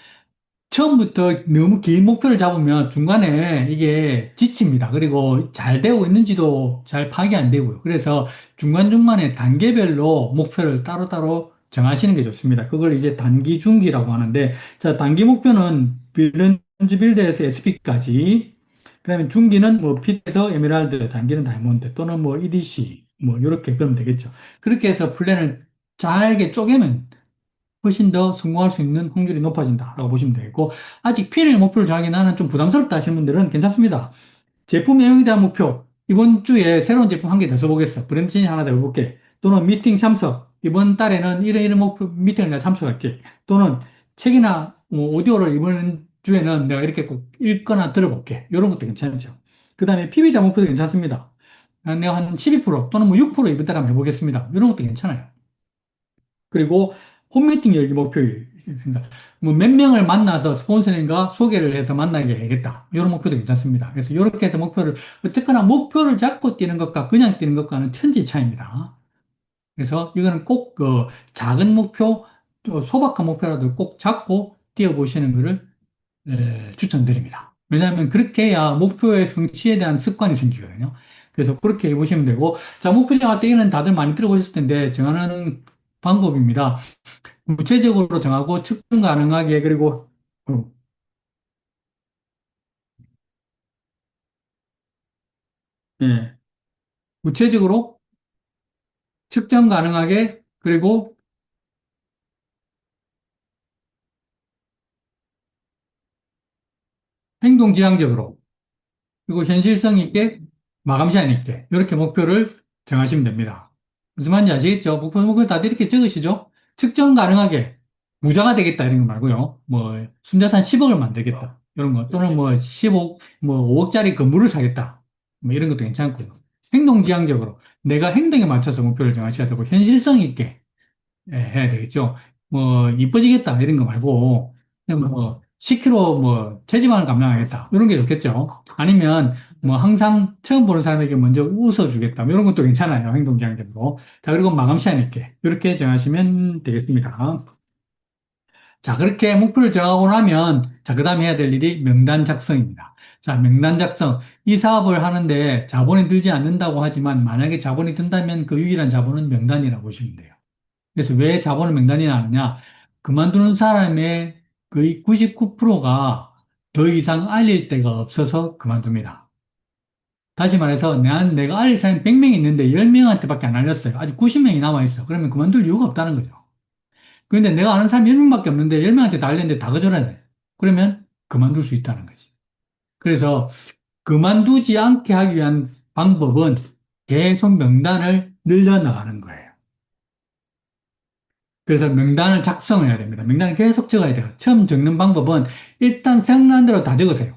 처음부터 너무 긴 목표를 잡으면 중간에 이게 지칩니다. 그리고 잘 되고 있는지도 잘 파악이 안 되고요. 그래서 중간중간에 단계별로 목표를 따로따로 정하시는 게 좋습니다. 그걸 이제 단기, 중기라고 하는데, 자, 단기 목표는 빌런즈 빌드에서 SP까지, 그다음에 중기는 뭐 pit에서 에메랄드, 단기는 다이아몬드 또는 뭐 EDC, 뭐 이렇게 그러면 되겠죠. 그렇게 해서 플랜을 잘게 쪼개면 훨씬 더 성공할 수 있는 확률이 높아진다라고 보시면 되겠고, 아직 P&L 목표를 정하기 나는 좀 부담스럽다 하시는 분들은 괜찮습니다. 제품 내용에 대한 목표, 이번 주에 새로운 제품 한 개 더 써보겠어. 브랜드 체인지 하나 더 해볼게. 또는 미팅 참석, 이번 달에는 이런 목표, 미팅을 내가 참석할게. 또는 책이나 뭐 오디오를 이번 주에는 내가 이렇게 꼭 읽거나 들어볼게. 이런 것도 괜찮죠. 그 다음에 PB 대한 목표도 괜찮습니다. 내가 한 12% 또는 뭐 6% 이번 달에 한번 해보겠습니다. 이런 것도 괜찮아요. 그리고 홈미팅 열기 목표입니다. 뭐 몇 명을 만나서 스폰서링과 소개를 해서 만나게 해야겠다. 이런 목표도 괜찮습니다. 그래서 이렇게 해서 목표를, 어쨌거나 목표를 잡고 뛰는 것과 그냥 뛰는 것과는 천지 차이입니다. 그래서 이거는 꼭 그 작은 목표, 또 소박한 목표라도 꼭 잡고 뛰어보시는 것을 추천드립니다. 왜냐하면 그렇게 해야 목표의 성취에 대한 습관이 생기거든요. 그래서 그렇게 해보시면 되고, 자, 목표 정할 때는 다들 많이 들어보셨을 텐데, 정하는 방법입니다. 구체적으로 정하고 측정 가능하게 그리고 어, 예, 구체적으로 측정 가능하게 그리고 행동 지향적으로 그리고 현실성 있게 마감 시한 있게 이렇게 목표를 정하시면 됩니다. 무슨 말인지 아시겠죠? 목표 다들 이렇게 적으시죠? 측정 가능하게 무자가 되겠다 이런 거 말고요. 뭐 순자산 10억을 만들겠다 이런 거 또는 뭐 10억 뭐 5억짜리 건물을 사겠다 뭐 이런 것도 괜찮고요. 행동 지향적으로 내가 행동에 맞춰서 목표를 정하셔야 되고 현실성 있게 해야 되겠죠. 뭐 이뻐지겠다 이런 거 말고 그냥 뭐 10kg 뭐 체지방을 감량하겠다 이런 게 좋겠죠. 아니면 뭐 항상 처음 보는 사람에게 먼저 웃어주겠다. 뭐 이런 것도 괜찮아요. 행동지향적으로. 자, 그리고 마감 시간 있게. 이렇게 정하시면 되겠습니다. 자, 그렇게 목표를 정하고 나면, 자, 그 다음에 해야 될 일이 명단 작성입니다. 자, 명단 작성. 이 사업을 하는데 자본이 들지 않는다고 하지만, 만약에 자본이 든다면 그 유일한 자본은 명단이라고 보시면 돼요. 그래서 왜 자본을 명단이 나느냐? 그만두는 사람의 거의 99%가 더 이상 알릴 데가 없어서 그만둡니다. 다시 말해서, 내가 알릴 사람이 100명 있는데 10명한테밖에 안 알렸어요. 아직 90명이 남아있어. 그러면 그만둘 이유가 없다는 거죠. 그런데 내가 아는 사람이 10명밖에 없는데 10명한테 다 알렸는데 다 거절해야 돼. 그러면 그만둘 수 있다는 거지. 그래서 그만두지 않게 하기 위한 방법은 계속 명단을 늘려나가는 거예요. 그래서 명단을 작성을 해야 됩니다. 명단을 계속 적어야 돼요. 처음 적는 방법은 일단 생각나는 대로 다 적으세요.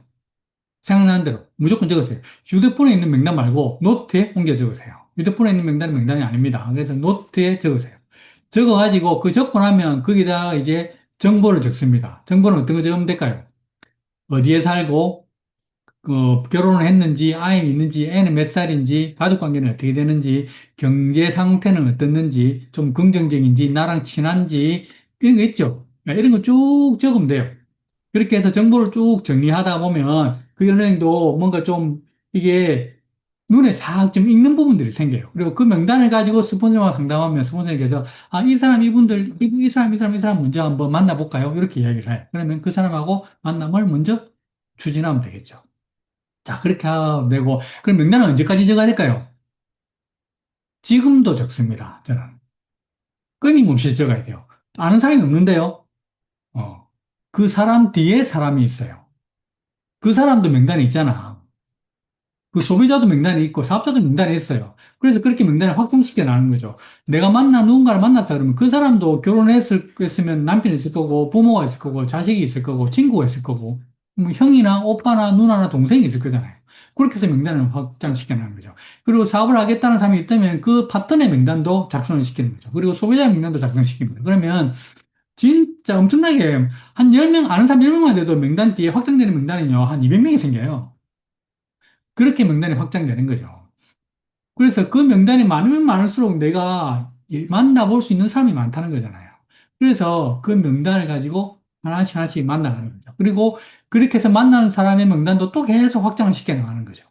생각나는 대로 무조건 적으세요. 휴대폰에 있는 명단 말고 노트에 옮겨 적으세요. 휴대폰에 있는 명단은 명단이 아닙니다. 그래서 노트에 적으세요. 적어가지고 그 적고 나면 거기다가 이제 정보를 적습니다. 정보는 어떤 거 적으면 될까요? 어디에 살고, 결혼을 했는지, 아이는 있는지, 애는 몇 살인지, 가족 관계는 어떻게 되는지, 경제 상태는 어떻는지, 좀 긍정적인지, 나랑 친한지, 이런 거 있죠. 이런 거 쭉 적으면 돼요. 그렇게 해서 정보를 쭉 정리하다 보면 그 연예인도 뭔가 좀 이게 눈에 싹 좀 익는 부분들이 생겨요. 그리고 그 명단을 가지고 스폰서와 상담하면 스폰서님께서 아, 이 사람, 이분들, 이 사람, 이 사람, 이 사람 먼저 한번 만나볼까요? 이렇게 이야기를 해요. 그러면 그 사람하고 만남을 먼저 추진하면 되겠죠. 자, 그렇게 하면 되고, 그럼 명단은 언제까지 적어야 될까요? 지금도 적습니다. 저는. 끊임없이 적어야 돼요. 아는 사람이 없는데요. 어. 그 사람 뒤에 사람이 있어요. 그 사람도 명단에 있잖아. 그 소비자도 명단에 있고 사업자도 명단에 있어요. 그래서 그렇게 명단을 확정시켜 나가는 거죠. 내가 누군가를 만났다 그러면 그 사람도 결혼했으면 남편이 있을 거고 부모가 있을 거고 자식이 있을 거고 친구가 있을 거고 뭐 형이나 오빠나 누나나 동생이 있을 거잖아요. 그렇게 해서 명단을 확장시켜 나가는 거죠. 그리고 사업을 하겠다는 사람이 있다면 그 파트너의 명단도 작성을 시키는 거죠. 그리고 소비자 명단도 작성시킵니다. 그러면 진짜 엄청나게 한 10명, 아는 사람 10명만 돼도 명단 뒤에 확정되는 명단은요, 한 200명이 생겨요. 그렇게 명단이 확장되는 거죠. 그래서 그 명단이 많으면 많을수록 내가 만나볼 수 있는 사람이 많다는 거잖아요. 그래서 그 명단을 가지고 하나씩 하나씩 만나가는 거죠. 그리고 그렇게 해서 만나는 사람의 명단도 또 계속 확장을 시켜 나가는 거죠.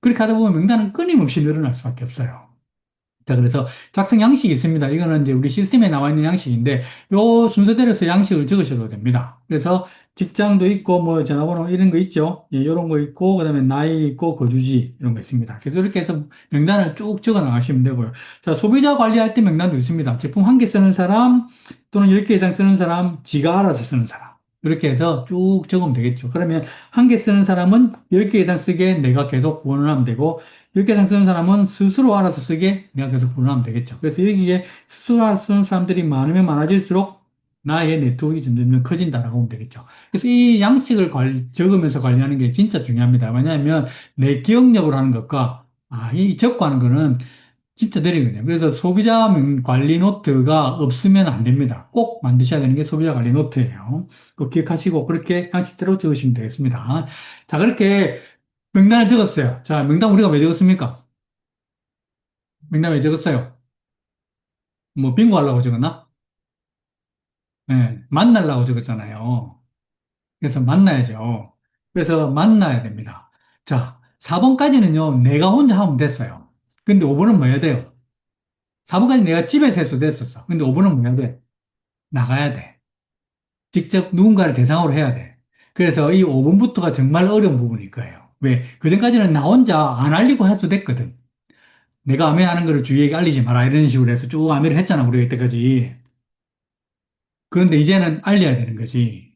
그렇게 하다 보면 명단은 끊임없이 늘어날 수밖에 없어요. 자, 그래서 작성 양식이 있습니다. 이거는 이제 우리 시스템에 나와 있는 양식인데, 요 순서대로서 양식을 적으셔도 됩니다. 그래서 직장도 있고, 뭐, 전화번호 이런 거 있죠? 예, 이런 거 있고, 그 다음에 나이 있고, 거주지, 이런 거 있습니다. 그래서 이렇게 해서 명단을 쭉 적어 나가시면 되고요. 자, 소비자 관리할 때 명단도 있습니다. 제품 한 개 쓰는 사람, 또는 10개 이상 쓰는 사람, 지가 알아서 쓰는 사람. 이렇게 해서 쭉 적으면 되겠죠. 그러면 한 개 쓰는 사람은 10개 이상 쓰게 내가 계속 후원을 하면 되고, 이렇게 쓰는 사람은 스스로 알아서 쓰게 내가 계속 불러하면 되겠죠. 그래서 여기에 스스로 알아서 쓰는 사람들이 많으면 많아질수록 나의 네트워크가 점점 커진다라고 보면 되겠죠. 그래서 이 양식을 적으면서 관리하는 게 진짜 중요합니다. 왜냐하면 내 기억력으로 하는 것과 이 적고하는 거는 진짜 느리거든요. 그래서 소비자 관리 노트가 없으면 안 됩니다. 꼭 만드셔야 되는 게 소비자 관리 노트예요. 꼭 기억하시고 그렇게 양식대로 적으시면 되겠습니다. 자, 그렇게 명단을 적었어요. 자, 명단 우리가 왜 적었습니까? 명단 왜 적었어요? 뭐, 빙고 하려고 적었나? 네, 만나려고 적었잖아요. 그래서 만나야죠. 그래서 만나야 됩니다. 자, 4번까지는요, 내가 혼자 하면 됐어요. 근데 5번은 뭐 해야 돼요? 4번까지 내가 집에서 해서 됐었어. 근데 5번은 뭐 해야 돼? 나가야 돼. 직접 누군가를 대상으로 해야 돼. 그래서 이 5번부터가 정말 어려운 부분일 거예요. 왜? 그전까지는 나 혼자 안 알리고 해도 됐거든. 내가 암회하는 거를 주위에게 알리지 마라 이런 식으로 해서 쭉 암회를 했잖아 우리가 이때까지. 그런데 이제는 알려야 되는 거지.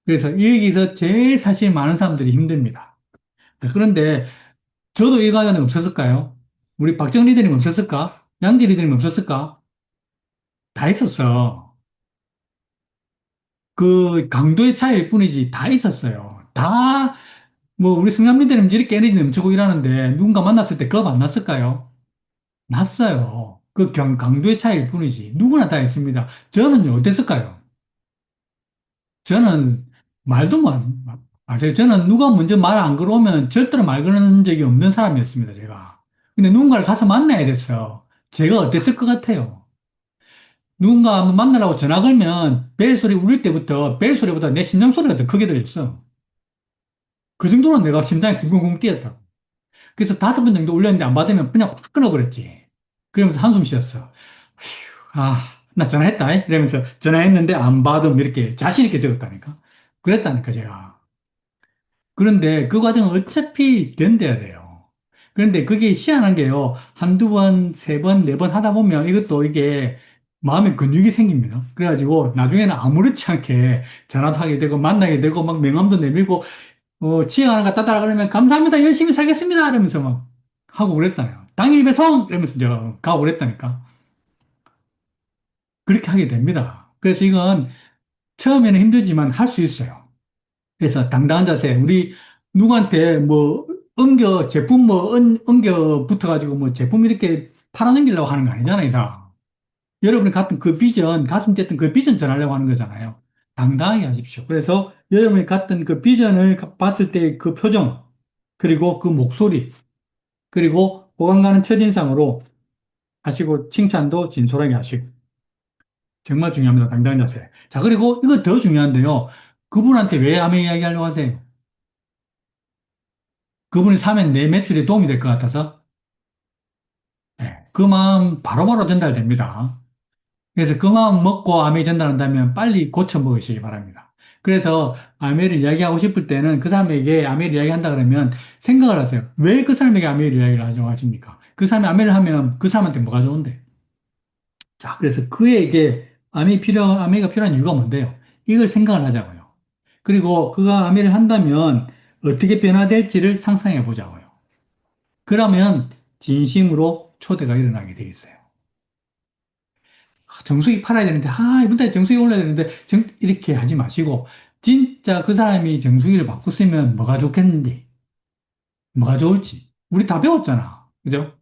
그래서 여기서 제일 사실 많은 사람들이 힘듭니다. 자, 그런데 저도 이 과정에 없었을까요? 우리 박정 리더님 없었을까? 양지 리더님 없었을까? 다 있었어. 그 강도의 차이일 뿐이지 다 있었어요. 다 뭐 우리 승남 리더님 이렇게 에너지 넘치고 일하는데 누군가 만났을 때 겁 안 났을까요? 났어요. 그 강도의 차이일 뿐이지. 누구나 다 있습니다. 저는요, 어땠을까요? 저는 말도 안 저는 누가 먼저 말 안 걸어오면 절대로 말 거는 적이 없는 사람이었습니다, 제가. 근데 누군가를 가서 만나야 됐어. 제가 어땠을 것 같아요? 누군가 한번 만나라고 전화 걸면 벨 소리 울릴 때부터 벨 소리보다 내 심장 소리가 더 크게 들렸어. 그 정도로 내가 심장이 쿵쿵쿵 뛰었다고. 그래서 5번 정도 울렸는데 안 받으면 그냥 확 끊어버렸지. 그러면서 한숨 쉬었어. 아, 나 전화했다. 이러면서 전화했는데 안 받음 이렇게 자신 있게 적었다니까. 그랬다니까, 제가. 그런데 그 과정은 어차피 견뎌야 돼요. 그런데 그게 희한한 게요. 한두 번, 세 번, 네 번 하다 보면 이것도 이게 마음에 근육이 생깁니다. 그래가지고 나중에는 아무렇지 않게 전화도 하게 되고 만나게 되고 막 명함도 내밀고 지혜 하나 갖다 달라 그러면 감사합니다. 열심히 살겠습니다. 이러면서 막 하고 그랬어요. 당일 배송! 이러면서 저 가고 그랬다니까. 그렇게 하게 됩니다. 그래서 이건 처음에는 힘들지만 할 수 있어요. 그래서 당당한 자세. 우리 누구한테 뭐 제품 뭐 엉겨 붙어가지고 뭐 제품 이렇게 팔아넘기려고 하는 거 아니잖아요, 이상. 여러분이 갖던 그 비전, 가슴 뛰었던 그 비전 전하려고 하는 거잖아요. 당당하게 하십시오. 그래서 여러분이 갖던 그 비전을 봤을 때 그 표정, 그리고 그 목소리, 그리고 호감 가는 첫인상으로 하시고 칭찬도 진솔하게 하시고. 정말 중요합니다. 당당한 자세. 자, 그리고 이거 더 중요한데요. 그분한테 왜 암의 이야기 하려고 하세요? 그분이 사면 내 매출에 도움이 될 것 같아서 그 마음 바로바로 전달됩니다. 그래서 그 마음 먹고 아메 전달한다면 빨리 고쳐 먹으시기 바랍니다. 그래서 아메를 이야기하고 싶을 때는 그 사람에게 아메를 이야기한다 그러면 생각을 하세요. 왜 그 사람에게 아메를 이야기를 하자고 하십니까? 그 사람이 아메를 하면 그 사람한테 뭐가 좋은데? 자, 그래서 그에게 아메가 필요한 이유가 뭔데요? 이걸 생각을 하자고요. 그리고 그가 아메를 한다면 어떻게 변화될지를 상상해 보자고요. 그러면 진심으로 초대가 일어나게 돼 있어요. 정수기 팔아야 되는데, 이번 달에 정수기 올라야 되는데, 이렇게 하지 마시고, 진짜 그 사람이 정수기를 바꾸 쓰면 뭐가 좋겠는지, 뭐가 좋을지. 우리 다 배웠잖아. 그죠?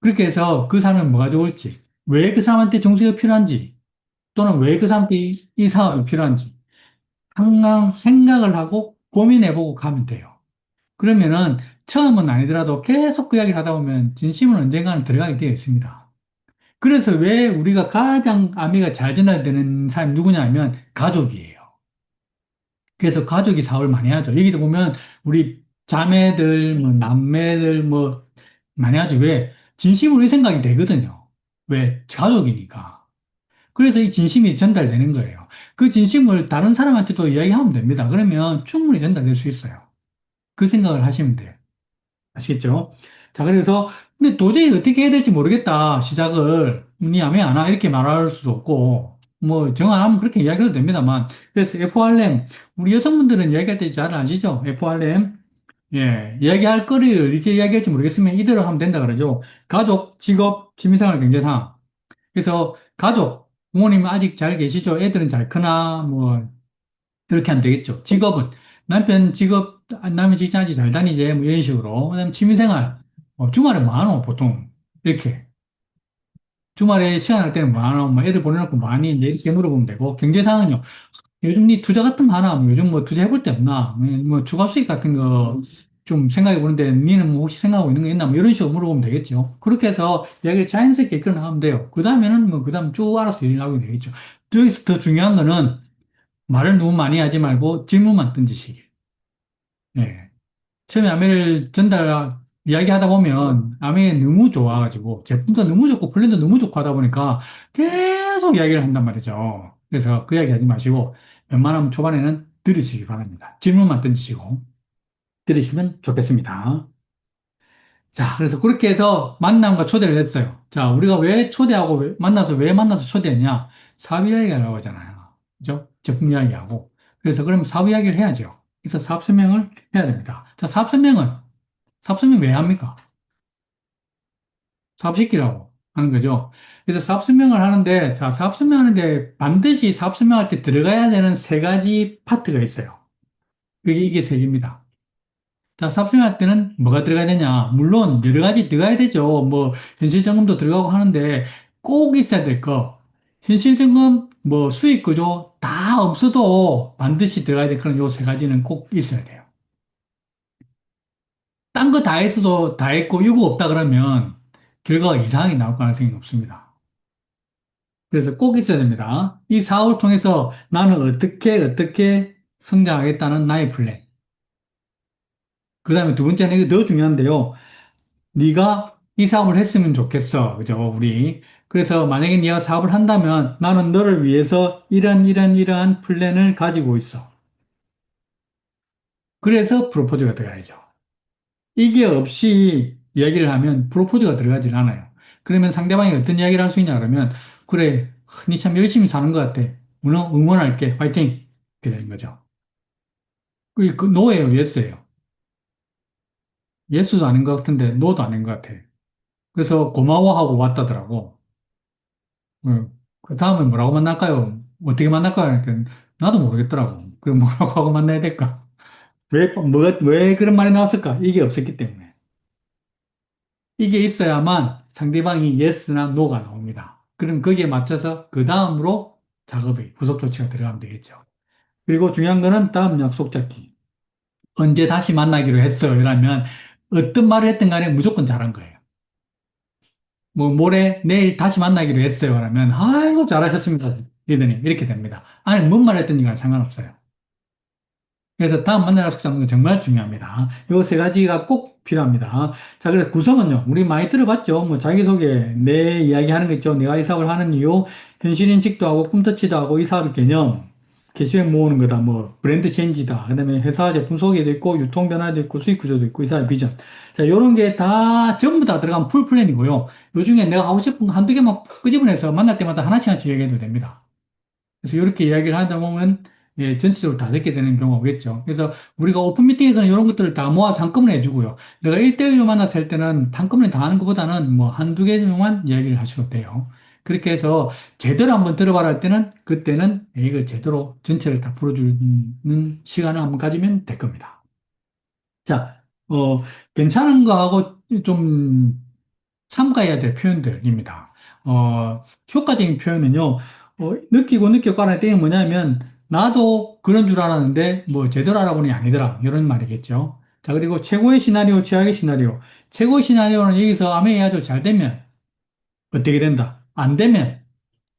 그렇게 해서 그 사람은 뭐가 좋을지, 왜 그 사람한테 정수기가 필요한지, 또는 왜 그 사람한테 이 사업이 필요한지, 항상 생각을 하고 고민해보고 가면 돼요. 그러면은 처음은 아니더라도 계속 그 이야기를 하다 보면 진심은 언젠가는 들어가게 되어 있습니다. 그래서 왜 우리가 가장 아미가 잘 전달되는 사람이 누구냐 하면 가족이에요. 그래서 가족이 사업을 많이 하죠. 여기도 보면 우리 자매들, 뭐 남매들 뭐 많이 하죠. 왜? 진심으로 이 생각이 되거든요. 왜? 가족이니까. 그래서 이 진심이 전달되는 거예요. 그 진심을 다른 사람한테도 이야기하면 됩니다. 그러면 충분히 전달될 수 있어요. 그 생각을 하시면 돼요. 아시겠죠? 자, 그래서, 근데 도저히 어떻게 해야 될지 모르겠다. 시작을. 니 아멘 안 와. 이렇게 말할 수도 없고, 뭐, 정 안 하면 그렇게 이야기해도 됩니다만. 그래서 FRM, 우리 여성분들은 이야기할 때 잘 아시죠? FRM. 예, 이야기할 거리를 이렇게 이야기할지 모르겠으면 이대로 하면 된다 그러죠. 가족, 직업, 취미생활, 경제상. 그래서 가족, 부모님 아직 잘 계시죠? 애들은 잘 크나? 뭐, 이렇게 하면 되겠죠. 직업은 남편 직장 아직 잘 다니지 뭐 이런 식으로. 그다음에 취미생활 주말에 뭐 하노 보통 이렇게 주말에 시간 날 때는 뭐 하노 뭐 애들 보내놓고 많이 이제 이렇게 물어보면 되고 경제상은요. 요즘 니 투자 같은 거 하나? 뭐 요즘 뭐 투자 해볼 데 없나? 뭐 추가 수익 같은 거 좀 생각해 보는데 니는 뭐 혹시 생각하고 있는 거 있나? 뭐 이런 식으로 물어보면 되겠죠. 그렇게 해서 이야기를 자연스럽게 이끌어 나가면 돼요. 그 다음에는 뭐 그 다음 쭉 알아서 일을 하게 되겠죠. 여기서 더 중요한 거는 말을 너무 많이 하지 말고 질문만 던지시길. 예. 처음에 이야기하다 보면 아메 너무 좋아가지고 제품도 너무 좋고 플랜도 너무 좋고 하다 보니까 계속 이야기를 한단 말이죠. 그래서 그 이야기 하지 마시고 웬만하면 초반에는 들으시기 바랍니다. 질문만 던지시고 들으시면 좋겠습니다. 자, 그래서 그렇게 해서 만남과 초대를 했어요. 자, 우리가 왜 초대하고 왜 만나서 초대했냐? 사업 이야기하려고 하잖아요. 그죠? 제품 이야기하고. 그래서 그러면 사업 이야기를 해야죠. 그래서 사업 설명을 해야 됩니다. 자, 사업 설명 왜 합니까? 사업시키라고 하는 거죠. 그래서 사업 설명을 하는데, 자, 사업 설명하는데 반드시 사업 설명할 때 들어가야 되는 세 가지 파트가 있어요. 이게 세 개입니다. 자, 삽입할 때는 뭐가 들어가야 되냐? 물론 여러 가지 들어가야 되죠. 뭐 현실 점검도 들어가고 하는데 꼭 있어야 될 거. 현실적인 뭐 수익 구조 다 없어도 반드시 들어가야 될 그런 요 세 가지는 꼭 있어야 돼요. 딴 거 다 했어도 다 했고 이거 없다 그러면 결과가 이상하게 나올 가능성이 높습니다. 그래서 꼭 있어야 됩니다. 이 사업을 통해서 나는 어떻게 성장하겠다는 나의 플랜. 그 다음에 두 번째는 이거 더 중요한데요. 네가 이 사업을 했으면 좋겠어. 그죠? 우리. 그래서 만약에 네가 사업을 한다면 나는 너를 위해서 이러한 플랜을 가지고 있어. 그래서 프로포즈가 들어가야죠. 이게 없이 이야기를 하면 프로포즈가 들어가질 않아요. 그러면 상대방이 어떤 이야기를 할 수 있냐 그러면 그래, 니 참 열심히 사는 것 같아. 물론 응원할게. 파이팅! 이렇게 되는 거죠. 그 노예요, 예스예요. 예스도 아닌 것 같은데 노도 아닌 것 같아. 그래서 고마워하고 왔다더라고. 그 다음에 뭐라고 만날까요? 어떻게 만날까요? 그러니까 나도 모르겠더라고. 그럼 뭐라고 하고 만나야 될까? 왜 그런 말이 나왔을까? 이게 없었기 때문에. 이게 있어야만 상대방이 yes나 no가 나옵니다. 그럼 거기에 맞춰서 그 다음으로 작업이, 후속 조치가 들어가면 되겠죠. 그리고 중요한 거는 다음 약속 잡기. 언제 다시 만나기로 했어요. 이러면 어떤 말을 했든 간에 무조건 잘한 거예요. 뭐 모레 내일 다시 만나기로 했어요. 그러면 아이고 잘하셨습니다. 이러더니 이렇게 됩니다. 아니 뭔 말했든지 간에 상관없어요. 그래서 다음 만날 약속 잡는 거 정말 중요합니다. 요 세 가지가 꼭 필요합니다. 자, 그래서 구성은요. 우리 많이 들어봤죠. 뭐 자기소개, 내 이야기 하는 거 있죠. 내가 이 사업을 하는 이유, 현실 인식도 하고 꿈터치도 하고 이 사업의 개념, 캐시백 모으는 거다. 뭐 브랜드 체인지다. 그다음에 회사 제품 소개도 있고 유통 변화도 있고 수익 구조도 있고 이 사업의 비전. 자, 요런 게 다 전부 다 들어간 풀 플랜이고요. 요 중에 내가 하고 싶은 거 한두 개만 끄집어내서 만날 때마다 하나씩 하나씩 얘기해도 됩니다. 그래서 이렇게 이야기를 하다 보면 예, 전체적으로 다 듣게 되는 경우가 오겠죠. 그래서 우리가 오픈 미팅에서는 이런 것들을 다 모아서 한꺼번에 해주고요. 내가 1대1로 만나서 할 때는 한꺼번에 다 하는 것보다는 뭐 한두 개만 이야기를 하셔도 돼요. 그렇게 해서 제대로 한번 들어봐라 할 때는 그때는 이걸 제대로 전체를 다 풀어주는 시간을 한번 가지면 될 겁니다. 자, 괜찮은 거하고 좀 삼가해야 될 표현들입니다. 효과적인 표현은요, 느끼고 느꼈거나 때이 뭐냐면, 나도 그런 줄 알았는데, 뭐, 제대로 알아보니 아니더라. 이런 말이겠죠. 자, 그리고 최고의 시나리오, 최악의 시나리오. 최고의 시나리오는 여기서 아메이 아주 잘 되면 어떻게 된다. 안 되면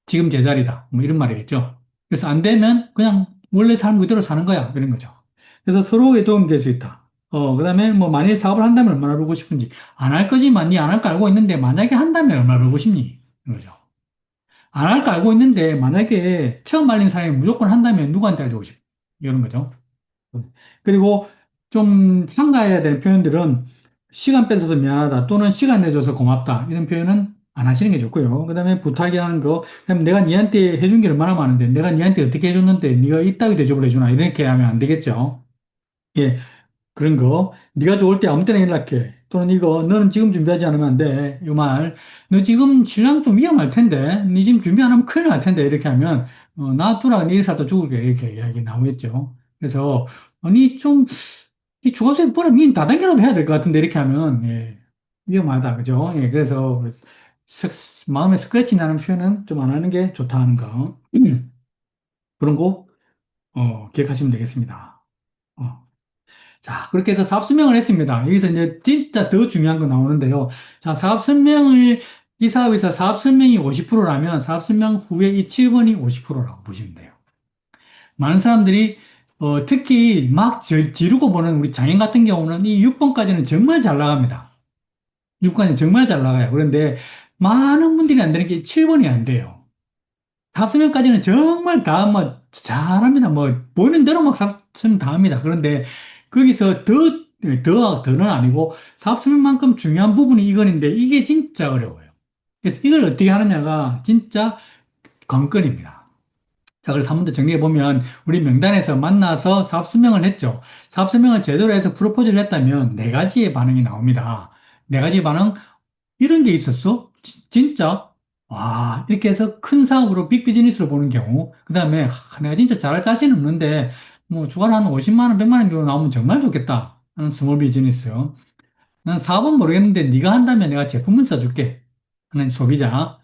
지금 제자리다. 뭐 이런 말이겠죠. 그래서 안 되면 그냥 원래 삶 그대로 사는 거야. 이런 거죠. 그래서 서로에게 도움이 될 수 있다. 그 다음에 뭐 만약에 사업을 한다면 얼마나 벌고 싶은지. 안 할 거지만 니 안 할 거 알고 있는데 만약에 한다면 얼마나 벌고 싶니? 이런 거죠. 안 할 거 알고 있는데 만약에 처음 말린 사람이 무조건 한다면 누구한테 알려고 싶어? 이런 거죠. 그리고 좀 삼가해야 될 표현들은 시간 뺏어서 미안하다 또는 시간 내줘서 고맙다 이런 표현은 안 하시는 게 좋고요. 그다음에 부탁이라는 거 그럼 내가 니한테 해준 게 얼마나 많은데 내가 니한테 어떻게 해줬는데 네가 이따위 대접을 해주나 이렇게 하면 안 되겠죠. 예, 그런 거. 네가 좋을 때 아무 때나 연락해. 또는 이거 너는 지금 준비하지 않으면 안 돼. 이 말. 너 지금 신랑 좀 위험할 텐데. 네 지금 준비 안 하면 큰일 날 텐데. 이렇게 하면 놔두라 네 살다 죽을게. 이렇게 이야기 나오겠죠. 그래서 아니 좀 이 중학생 뻔하면 니 다단계라도 해야 될 것 같은데 이렇게 하면 예, 위험하다. 그죠? 예, 그래서 마음에 스크래치 나는 표현은 좀 안 하는 게 좋다 하는 거. 그런 거 기억하시면 되겠습니다. 어. 자, 그렇게 해서 사업 설명을 했습니다. 여기서 이제 진짜 더 중요한 거 나오는데요. 자, 이 사업에서 사업 설명이 50%라면 사업 설명 후에 이 7번이 50%라고 보시면 돼요. 많은 사람들이, 특히 막 지르고 보는 우리 장인 같은 경우는 이 6번까지는 정말 잘 나갑니다. 6번까지는 정말 잘 나가요. 그런데 많은 분들이 안 되는 게 7번이 안 돼요. 사업설명까지는 정말 다 뭐 잘합니다. 뭐 보이는 대로 막 사업설명 다 합니다. 그런데 거기서 더는 아니고 사업설명만큼 중요한 부분이 이건인데 이게 진짜 어려워요. 그래서 이걸 어떻게 하느냐가 진짜 관건입니다. 자, 그래서 한 번 더 정리해 보면 우리 명단에서 만나서 사업 설명을 했죠. 사업 설명을 제대로 해서 프로포즈를 했다면 네 가지의 반응이 나옵니다. 네 가지 반응 이런 게 있었어? 진짜? 와, 이렇게 해서 큰 사업으로 빅 비즈니스로 보는 경우. 그 다음에, 내가 진짜 잘할 자신 없는데, 뭐, 주간 한 50만 원, 100만 원 정도 나오면 정말 좋겠다. 하는 스몰 비즈니스. 난 사업은 모르겠는데, 네가 한다면 내가 제품은 써줄게. 하는 소비자.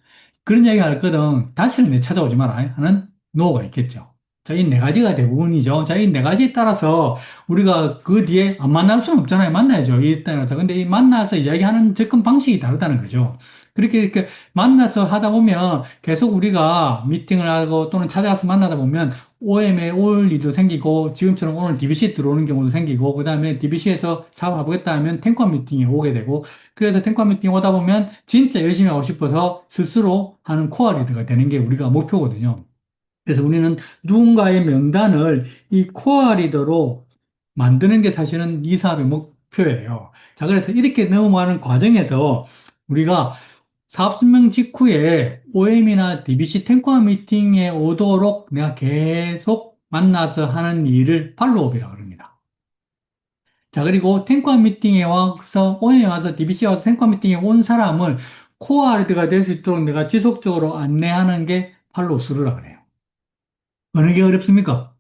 그런 이야기가 있거든. 다시는 내 찾아오지 마라 하는 노가 있겠죠. 자, 이 네 가지가 대부분이죠. 자, 이 네 가지에 따라서 우리가 그 뒤에 안 만날 수는 없잖아요. 만나야죠. 이에 따라서. 근데 이 만나서 이야기하는 접근 방식이 다르다는 거죠. 그렇게 이렇게 만나서 하다 보면 계속 우리가 미팅을 하고 또는 찾아가서 만나다 보면 OM에 올 일도 생기고 지금처럼 오늘 DBC 들어오는 경우도 생기고 그다음에 DBC에서 사업 해보겠다 하면 탱커 미팅에 오게 되고 그래서 탱커 미팅 오다 보면 진짜 열심히 하고 싶어서 스스로 하는 코어 리더가 되는 게 우리가 목표거든요. 그래서 우리는 누군가의 명단을 이 코어 리더로 만드는 게 사실은 이 사업의 목표예요. 자, 그래서 이렇게 넘어가는 과정에서 우리가 사업 설명 직후에 OM이나 DBC 탱커 미팅에 오도록 내가 계속 만나서 하는 일을 팔로우업이라고 합니다. 자, 그리고 탱커 미팅에 와서, OM에 와서 DBC에 와서 탱커 미팅에 온 사람을 코어 리더가 될 수 있도록 내가 지속적으로 안내하는 게 팔로우 스루라고 그래요. 어느 게 어렵습니까?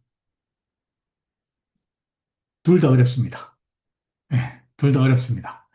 둘 다 어렵습니다. 네, 둘 다 어렵습니다.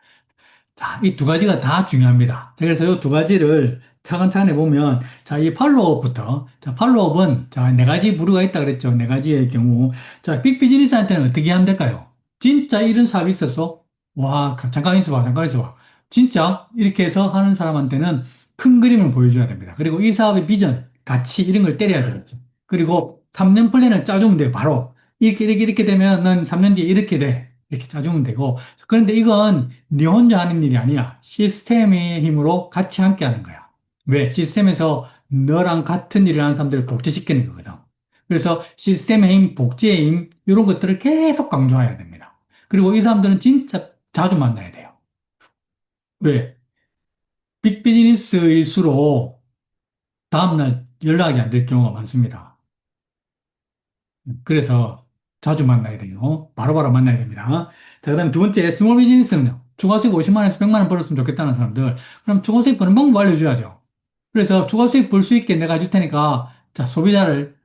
자, 이 두 가지가 다 중요합니다. 자, 그래서 이 두 가지를 차근차근 해보면, 자, 이 팔로우업부터, 자, 팔로우업은, 자, 네 가지 부류가 있다 그랬죠. 네 가지의 경우. 자, 빅 비즈니스한테는 어떻게 하면 될까요? 진짜 이런 사업이 있었어? 와, 잠깐 있어봐, 잠깐 있어봐. 진짜 이렇게 해서 하는 사람한테는 큰 그림을 보여줘야 됩니다. 그리고 이 사업의 비전, 가치, 이런 걸 때려야 되겠죠. 그리고 3년 플랜을 짜주면 돼요, 바로. 이렇게 되면 넌 3년 뒤에 이렇게 돼. 이렇게 짜주면 되고. 그런데 이건 네 혼자 하는 일이 아니야. 시스템의 힘으로 같이 함께 하는 거야. 왜? 시스템에서 너랑 같은 일을 하는 사람들을 복지시키는 거거든. 그래서 시스템의 힘, 복지의 힘, 이런 것들을 계속 강조해야 됩니다. 그리고 이 사람들은 진짜 자주 만나야 돼요. 왜? 빅비즈니스일수록 다음날 연락이 안 될 경우가 많습니다. 그래서 자주 만나야 돼요. 바로바로 만나야 됩니다. 자, 그다음 두 번째, 스몰 비즈니스는요. 추가 수익 50만 원에서 100만 원 벌었으면 좋겠다는 사람들. 그럼 추가 수익 버는 방법 알려줘야죠. 그래서 추가 수익 벌 수 있게 내가 줄 테니까, 자, 소비자를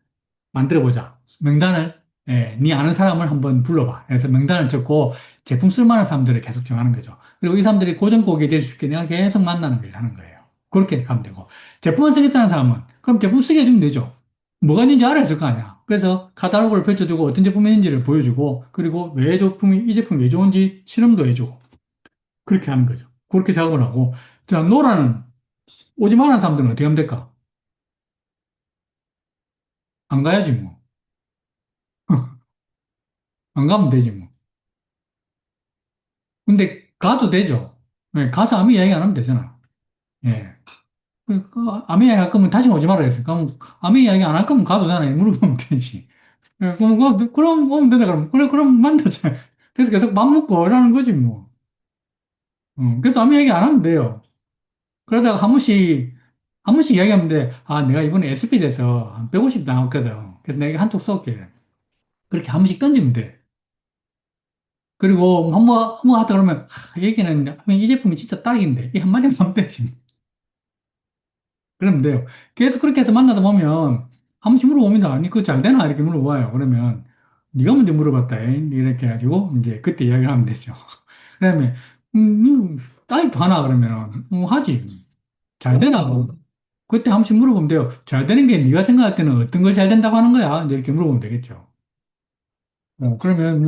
만들어 보자. 명단을, 네 아는 사람을 한번 불러봐. 그래서 명단을 적고 제품 쓸만한 사람들을 계속 정하는 거죠. 그리고 이 사람들이 고정 고객이 될 수 있게 내가 계속 만나는 걸 하는 거예요. 그렇게 하면 되고. 제품만 쓰겠다는 사람은, 그럼 제품 쓰게 해주면 되죠. 뭐가 있는지 알아야 할 거 아니야. 그래서 카탈로그를 펼쳐주고 어떤 제품이 있는지를 보여주고 그리고 왜 제품이 이 제품이 왜 좋은지 실험도 해주고 그렇게 하는 거죠. 그렇게 작업을 하고 자 노라는 오지 말라는 사람들은 어떻게 하면 될까? 안 가야지 뭐. 안 가면 되지 뭐. 근데 가도 되죠. 예, 가서 아무 이야기 안 하면 되잖아. 예. 아무 이야기 할 거면 다시 오지 말라 했어. 그럼 아무 이야기 안 할 거면 가도 되나? 물어보면 되지. 예, 그럼 오면 된다 그러면 그래 그럼 만나자. 그래서 계속 밥 먹고 이러는 거지 뭐. 그래서 아무 얘기 안 하면 돼요. 그러다가 한 번씩 이야기하면 돼. 아, 내가 이번에 SP 돼서 한 150 나왔거든. 그래서 내가 한쪽 쏠게. 그렇게 한 번씩 던지면 돼. 그리고 한번 하다 그러면, 얘기는, 이 제품이 진짜 딱인데. 이 한마디만 하면 되지. 그러면 돼요. 계속 그렇게 해서 만나다 보면, 한 번씩 물어봅니다. 아니, 그거 잘 되나? 이렇게 물어봐요. 그러면, 네가 먼저 물어봤다. 이렇게 해가지고, 이제 그때 이야기를 하면 되죠. 그 다음에, 딸도 하나? 그러면, 하지. 잘 되나? 그때 한 번씩 물어보면 돼요. 잘 되는 게 네가 생각할 때는 어떤 걸 잘 된다고 하는 거야? 이제 이렇게 물어보면 되겠죠. 그러면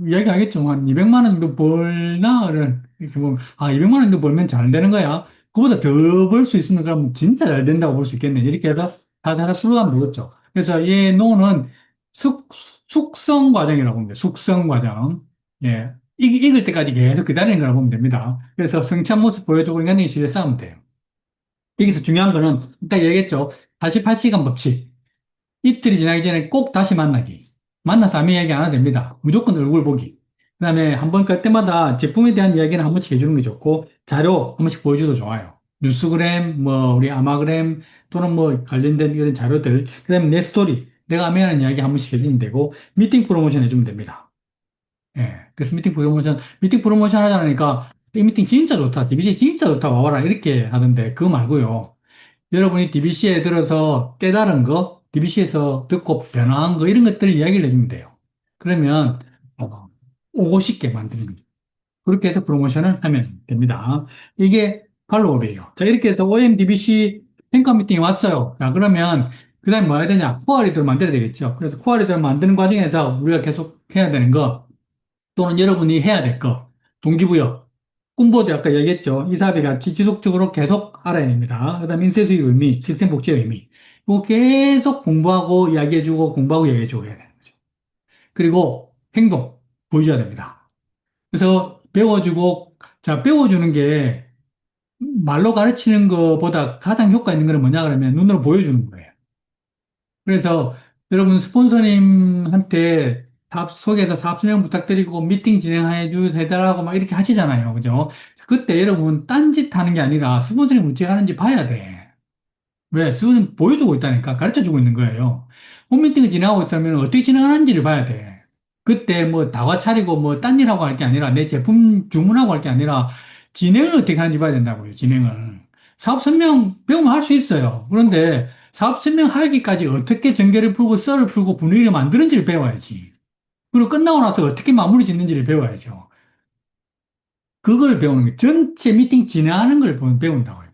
이야기하겠죠. 한 200만 원 정도 벌나? 이렇게 보면, 200만 원 정도 벌면 잘 되는 거야. 그보다 더 벌 수 있으면 그럼 진짜 잘 된다고 볼 수 있겠네. 이렇게 해서 다 풀어가면 되겠죠. 그래서 얘 노는 숙성 과정이라고 합니다. 숙성 과정. 예. 익을 때까지 계속 기다리는 거라고 보면 됩니다. 그래서 성취한 모습 보여주고 인간의 실에 싸우면 돼요. 여기서 중요한 거는, 딱 얘기했죠. 48시간 법칙. 이틀이 지나기 전에 꼭 다시 만나기. 만나서 아무 이야기 안 해도 됩니다. 무조건 얼굴 보기. 그 다음에 한 번 깔 때마다 제품에 대한 이야기는 한 번씩 해주는 게 좋고, 자료 한 번씩 보여줘도 좋아요. 뉴스그램, 우리 아마그램, 또는 관련된 이런 자료들. 그 다음에 내 스토리. 내가 하면 이야기 한 번씩 해주면 되고, 미팅 프로모션 해주면 됩니다. 예. 그래서 미팅 프로모션 하자니까, 이 미팅 진짜 좋다. DBC 진짜 좋다. 와봐라. 이렇게 하던데, 그거 말고요. 여러분이 DBC에 들어서 깨달은 거, DBC에서 듣고 변화한 거, 이런 것들을 이야기를 해주면 돼요. 그러면, 오고 싶게 만드는 거죠. 그렇게 해서 프로모션을 하면 됩니다. 이게 팔로우업이에요. 자, 이렇게 해서 OMDBC 탱커 미팅이 왔어요. 자, 그러면 그 다음에 뭐 해야 되냐? 코어 리더를 만들어야 되겠죠. 그래서 코어 리더를 만드는 과정에서 우리가 계속 해야 되는 거, 또는 여러분이 해야 될 거, 동기부여, 꿈보드 아까 얘기했죠. 이 사업이 같이 지속적으로 계속 알아야 됩니다. 그 다음에 인쇄수의 의미, 시스템 복지의 의미. 이거 계속 공부하고 이야기해주고 공부하고 이야기해주고 해야 되는 거죠. 그리고 행동, 보여줘야 됩니다. 그래서 배워주고, 자, 배워주는 게 말로 가르치는 것보다 가장 효과 있는 건 뭐냐 그러면 눈으로 보여주는 거예요. 그래서 여러분 스폰서님한테 사업 소개해서 사업 진행 부탁드리고 미팅 해달라고 막 이렇게 하시잖아요. 그죠? 그때 여러분 딴짓 하는 게 아니라 스폰서님 어떻게 하는지 봐야 돼. 왜? 스폰서님 보여주고 있다니까 가르쳐주고 있는 거예요. 홈미팅을 진행하고 있다면 어떻게 진행하는지를 봐야 돼. 그때 뭐 다과 차리고 뭐 딴 일하고 할 게 아니라 내 제품 주문하고 할 게 아니라 진행을 어떻게 하는지 봐야 된다고요. 진행을. 사업 설명 배우면 할 수 있어요. 그런데 사업 설명하기까지 어떻게 전개를 풀고 썰을 풀고 분위기를 만드는지를 배워야지. 그리고 끝나고 나서 어떻게 마무리 짓는지를 배워야죠. 그걸 배우는 게 전체 미팅 진행하는 걸 배운다고요.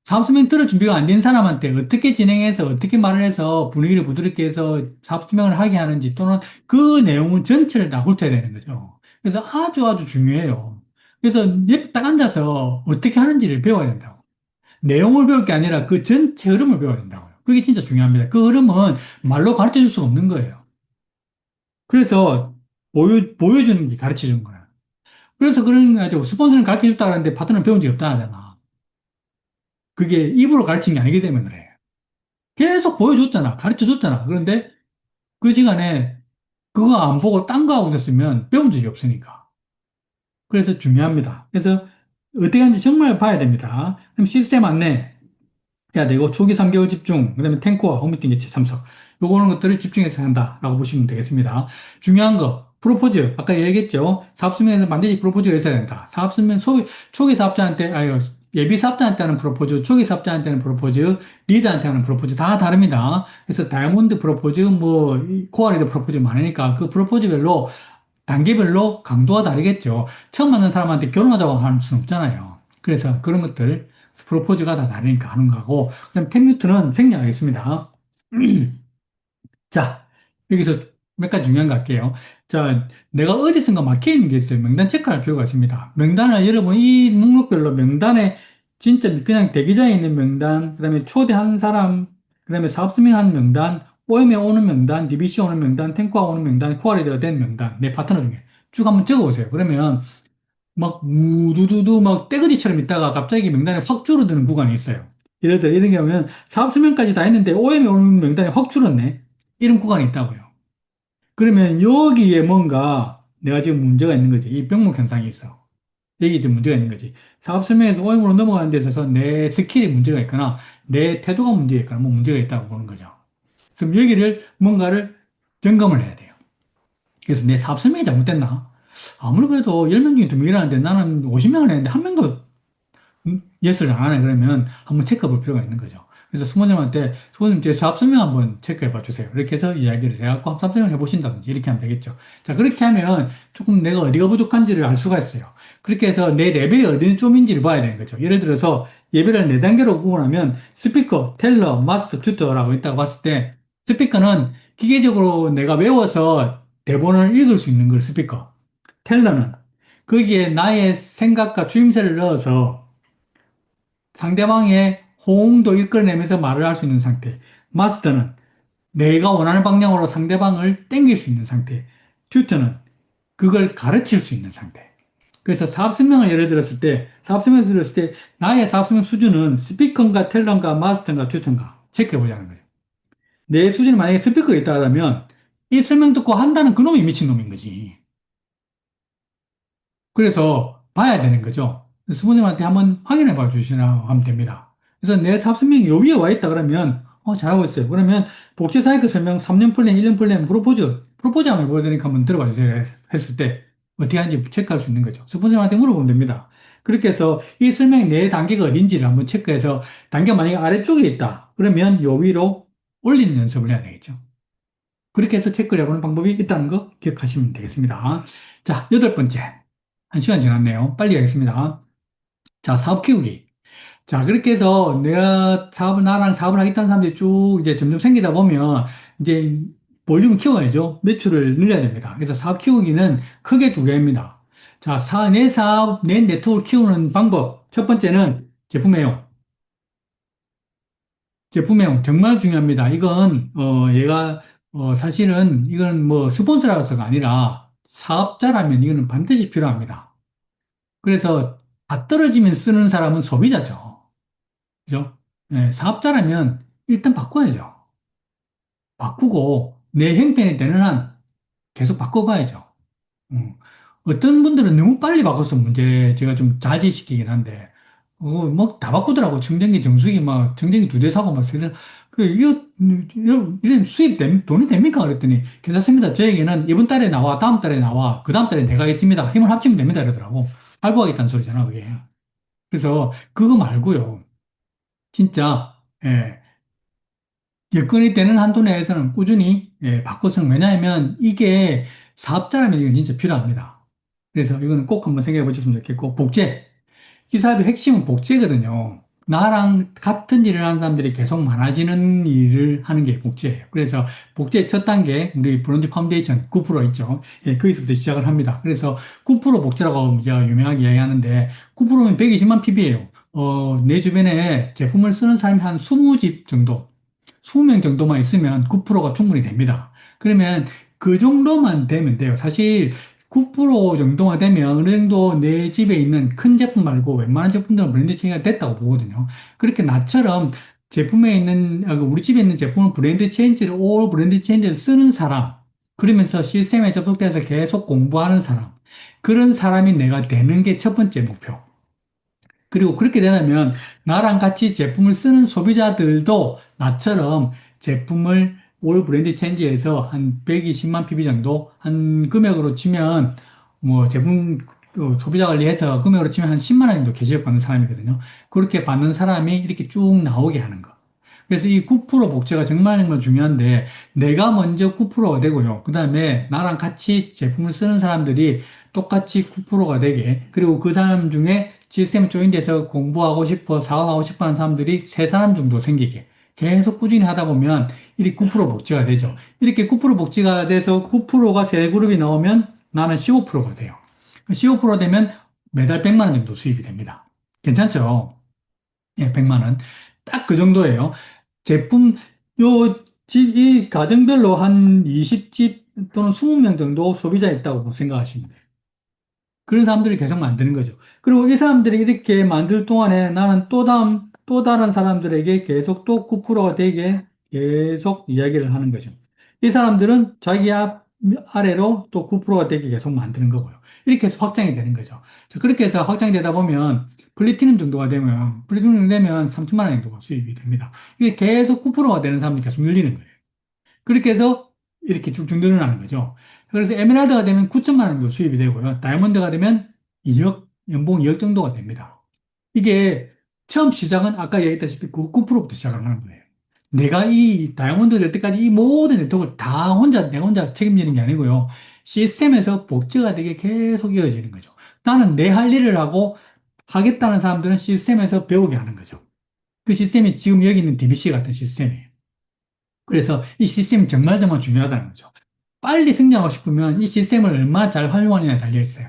사업 설명 들을 준비가 안 된 사람한테 어떻게 진행해서 어떻게 말을 해서 분위기를 부드럽게 해서 사업 설명을 하게 하는지 또는 그 내용은 전체를 다 훑어야 되는 거죠. 그래서 아주 아주 중요해요. 그래서 옆에 딱 앉아서 어떻게 하는지를 배워야 된다고. 내용을 배울 게 아니라 그 전체 흐름을 배워야 된다고요. 그게 진짜 중요합니다. 그 흐름은 말로 가르쳐 줄 수가 없는 거예요. 그래서 보여주는 게 가르쳐 주는 거예요. 그래서 그런 거 가지고 스폰서는 가르쳐 줬다 하는데 파트너는 배운 적이 없다 하잖아. 그게 입으로 가르친 게 아니기 때문에 그래. 계속 보여줬잖아. 가르쳐 줬잖아. 그런데 그 시간에 그거 안 보고 딴 거 하고 있었으면 배운 적이 없으니까. 그래서 중요합니다. 그래서 어떻게 하는지 정말 봐야 됩니다. 그럼 시스템 안내. 해야 되고 초기 3개월 집중, 그다음에 탱코와 홈미팅 개최 참석. 요거는 것들을 집중해서 한다라고 보시면 되겠습니다. 중요한 거 프로포즈 아까 얘기했죠. 사업 설명에서 반드시 프로포즈가 있어야 된다. 사업 설명 초기 사업자한테 예비 사업자한테 하는 프로포즈, 초기 사업자한테 하는 프로포즈, 리더한테 하는 프로포즈 다 다릅니다. 그래서 다이아몬드 프로포즈, 뭐 코어 리더 프로포즈 많으니까 그 프로포즈별로 단계별로 강도가 다르겠죠. 처음 만난 사람한테 결혼하자고 할 수는 없잖아요. 그래서 그런 것들 프로포즈가 다 다르니까 하는 거고, 그다음 10뉴트는 생략하겠습니다. 자, 여기서 몇 가지 중요한 거 할게요. 자, 내가 어디선가 막혀 있는 게 있어요. 명단 체크할 필요가 있습니다. 명단을 여러분 이 목록별로 명단에 진짜 그냥 대기자에 있는 명단, 그다음에 초대한 사람, 그다음에 사업 설명하는 명단, OM에 오는 명단, DBC 오는 명단, 탱코아 오는 명단, 코아리더가 된 명단, 내 파트너 중에 쭉 한번 적어보세요. 그러면 막 우두두두 막 떼거지처럼 있다가 갑자기 명단에 확 줄어드는 구간이 있어요. 예를 들어 이런 경우는 사업 설명까지 다 했는데 OM이 오는 명단이 확 줄었네. 이런 구간이 있다고요. 그러면 여기에 뭔가 내가 지금 문제가 있는 거지. 이 병목 현상이 있어. 여기 지금 문제가 있는 거지. 사업 설명에서 OM으로 넘어가는 데 있어서 내 스킬이 문제가 있거나 내 태도가 문제가 있거나 뭐 문제가 있다고 보는 거죠. 그럼 여기를 뭔가를 점검을 해야 돼요. 그래서 내 사업 설명이 잘못됐나? 아무리 그래도 10명 중에 2명이라는데 나는 50명을 했는데 한 명도 예스를 안 하네 그러면 한번 체크해 볼 필요가 있는 거죠. 그래서 수모님한테 수모님 제 사업 설명 한번 체크해 봐 주세요. 이렇게 해서 이야기를 해갖고 사업 설명 해보신다든지 이렇게 하면 되겠죠. 자, 그렇게 하면 조금 내가 어디가 부족한지를 알 수가 있어요. 그렇게 해서 내 레벨이 어디 좀인지를 봐야 되는 거죠. 예를 들어서 예배를 4단계로 구분하면 스피커, 텔러, 마스터, 튜터라고 있다고 봤을 때 스피커는 기계적으로 내가 외워서 대본을 읽을 수 있는 걸 스피커. 텔러는 거기에 나의 생각과 주임새를 넣어서 상대방의 호응도 이끌어내면서 말을 할 수 있는 상태. 마스터는 내가 원하는 방향으로 상대방을 땡길 수 있는 상태. 튜터는 그걸 가르칠 수 있는 상태. 그래서 사업 설명을 예를 들었을 때, 사업 설명을 들었을 때, 나의 사업 설명 수준은 스피커인가 텔러인가 마스터인가 튜터인가 체크해 보자는 거예요. 내 수준이 만약에 스피커가 있다면 이 설명 듣고 한다는 그놈이 미친놈인 거지. 그래서 봐야 되는 거죠. 수모님한테 한번 확인해 봐 주시라 하면 됩니다. 그래서 내 사업 설명이 요 위에 와 있다 그러면 잘하고 있어요. 그러면 복지 사이클 설명 3년 플랜, 1년 플랜, 프로포즈 한번 해보야 되니까 한번 들어봐 주세요. 했을 때 어떻게 하는지 체크할 수 있는 거죠. 스폰서한테 물어보면 됩니다. 그렇게 해서 이 설명의 네 단계가 어딘지를 한번 체크해서 단계가 만약에 아래쪽에 있다. 그러면 요 위로 올리는 연습을 해야 되겠죠. 그렇게 해서 체크를 해보는 방법이 있다는 거 기억하시면 되겠습니다. 자, 8번째. 1시간 지났네요. 빨리 하겠습니다. 자, 사업 키우기. 자, 그렇게 해서 나랑 사업을 하겠다는 사람들이 쭉 이제 점점 생기다 보면 이제 볼륨을 키워야죠. 매출을 늘려야 됩니다. 그래서 사업 키우기는 크게 두 개입니다. 자, 내 사업, 내 네트워크 키우는 방법. 첫 번째는 제품이에요. 제품명 정말 중요합니다. 이건 얘가 사실은 이건 뭐 스폰서라서가 아니라 사업자라면 이거는 반드시 필요합니다. 그래서 다 떨어지면 쓰는 사람은 소비자죠. 그죠? 예, 사업자라면 일단 바꿔야죠. 바꾸고 내 형편이 되는 한 계속 바꿔봐야죠. 음. 어떤 분들은 너무 빨리 바꿔서 문제 제가 좀 자제시키긴 한데, 뭐 다 바꾸더라고. 청정기, 정수기 막, 청정기 두 대 사고 막, 세 대. 이런 돈이 됩니까? 그랬더니, 괜찮습니다. 저에게는 이번 달에 나와, 다음 달에 나와, 그 다음 달에 내가 있습니다. 힘을 합치면 됩니다. 이러더라고. 할부하겠다는 소리잖아, 그게. 그래서 그거 말고요. 진짜, 예, 여건이 되는 한도 내에서는 꾸준히 바꿔서 왜냐하면 이게 사업자라면 이건 진짜 필요합니다. 그래서 이거는 꼭 한번 생각해 보셨으면 좋겠고 복제. 이 사업의 핵심은 복제거든요. 나랑 같은 일을 하는 사람들이 계속 많아지는 일을 하는 게 복제예요. 그래서 복제 첫 단계 우리 브론즈 파운데이션 9% 있죠. 예, 거기서부터 시작을 합니다. 그래서 9% 복제라고 제가 유명하게 이야기하는데 9%면 120만 PB예요. 내 주변에 제품을 쓰는 사람이 한 20집 정도 20명 정도만 있으면 9%가 충분히 됩니다. 그러면 그 정도만 되면 돼요. 사실 9% 정도가 되면 어느 정도 내 집에 있는 큰 제품 말고 웬만한 제품들은 브랜드 체인지가 됐다고 보거든요. 그렇게 나처럼 제품에 있는, 우리 집에 있는 제품을 브랜드 체인지를, 올 브랜드 체인지를 쓰는 사람, 그러면서 시스템에 접속돼서 계속 공부하는 사람, 그런 사람이 내가 되는 게 첫 번째 목표. 그리고 그렇게 되면 나랑 같이 제품을 쓰는 소비자들도 나처럼 제품을 올 브랜드 체인지에서 한 120만 PB 정도 한 금액으로 치면 뭐 제품 소비자 관리해서 금액으로 치면 한 10만 원 정도 개시력 받는 사람이거든요. 그렇게 받는 사람이 이렇게 쭉 나오게 하는 거. 그래서 이 9% 복제가 정말 정말 중요한데 내가 먼저 9%가 되고요. 그 다음에 나랑 같이 제품을 쓰는 사람들이 똑같이 9%가 되게 그리고 그 사람 중에 시스템에 조인돼서 공부하고 싶어 사업하고 싶어 하는 사람들이 세 사람 정도 생기게 계속 꾸준히 하다 보면 이렇게 9% 복제가 되죠. 이렇게 9% 복제가 돼서 9%가 세 그룹이 나오면 나는 15%가 돼요. 15% 되면 매달 100만 원 정도 수입이 됩니다. 괜찮죠? 예, 100만 원. 딱 그 정도예요. 제품, 이 가정별로 한 20집 또는 20명 정도 소비자 있다고 생각하시면 돼요. 그런 사람들이 계속 만드는 거죠. 그리고 이 사람들이 이렇게 만들 동안에 나는 또 다른 사람들에게 계속 또 9%가 되게 계속 이야기를 하는 거죠. 이 사람들은 자기 아래로 또 9%가 되게 계속 만드는 거고요. 이렇게 해서 확장이 되는 거죠. 자, 그렇게 해서 확장이 되다 보면 플래티넘 정도 되면 3천만 원 정도가 수입이 됩니다. 이게 계속 9%가 되는 사람들이 계속 늘리는 거예요. 그렇게 해서 이렇게 쭉쭉 늘어나는 거죠. 그래서 에메랄드가 되면 9천만 원 정도 수입이 되고요. 다이아몬드가 되면 2억, 연봉 2억 정도가 됩니다. 이게 처음 시작은 아까 얘기했다시피 그 9%부터 시작을 하는 거예요. 내가 이 다이아몬드 될 때까지 이 모든 네트워크를 다 내가 혼자 책임지는 게 아니고요. 시스템에서 복제가 되게 계속 이어지는 거죠. 나는 내 할 일을 하고 하겠다는 사람들은 시스템에서 배우게 하는 거죠. 그 시스템이 지금 여기 있는 DBC 같은 시스템이에요. 그래서 이 시스템이 정말 정말 중요하다는 거죠. 빨리 성장하고 싶으면 이 시스템을 얼마나 잘 활용하느냐에 달려 있어요.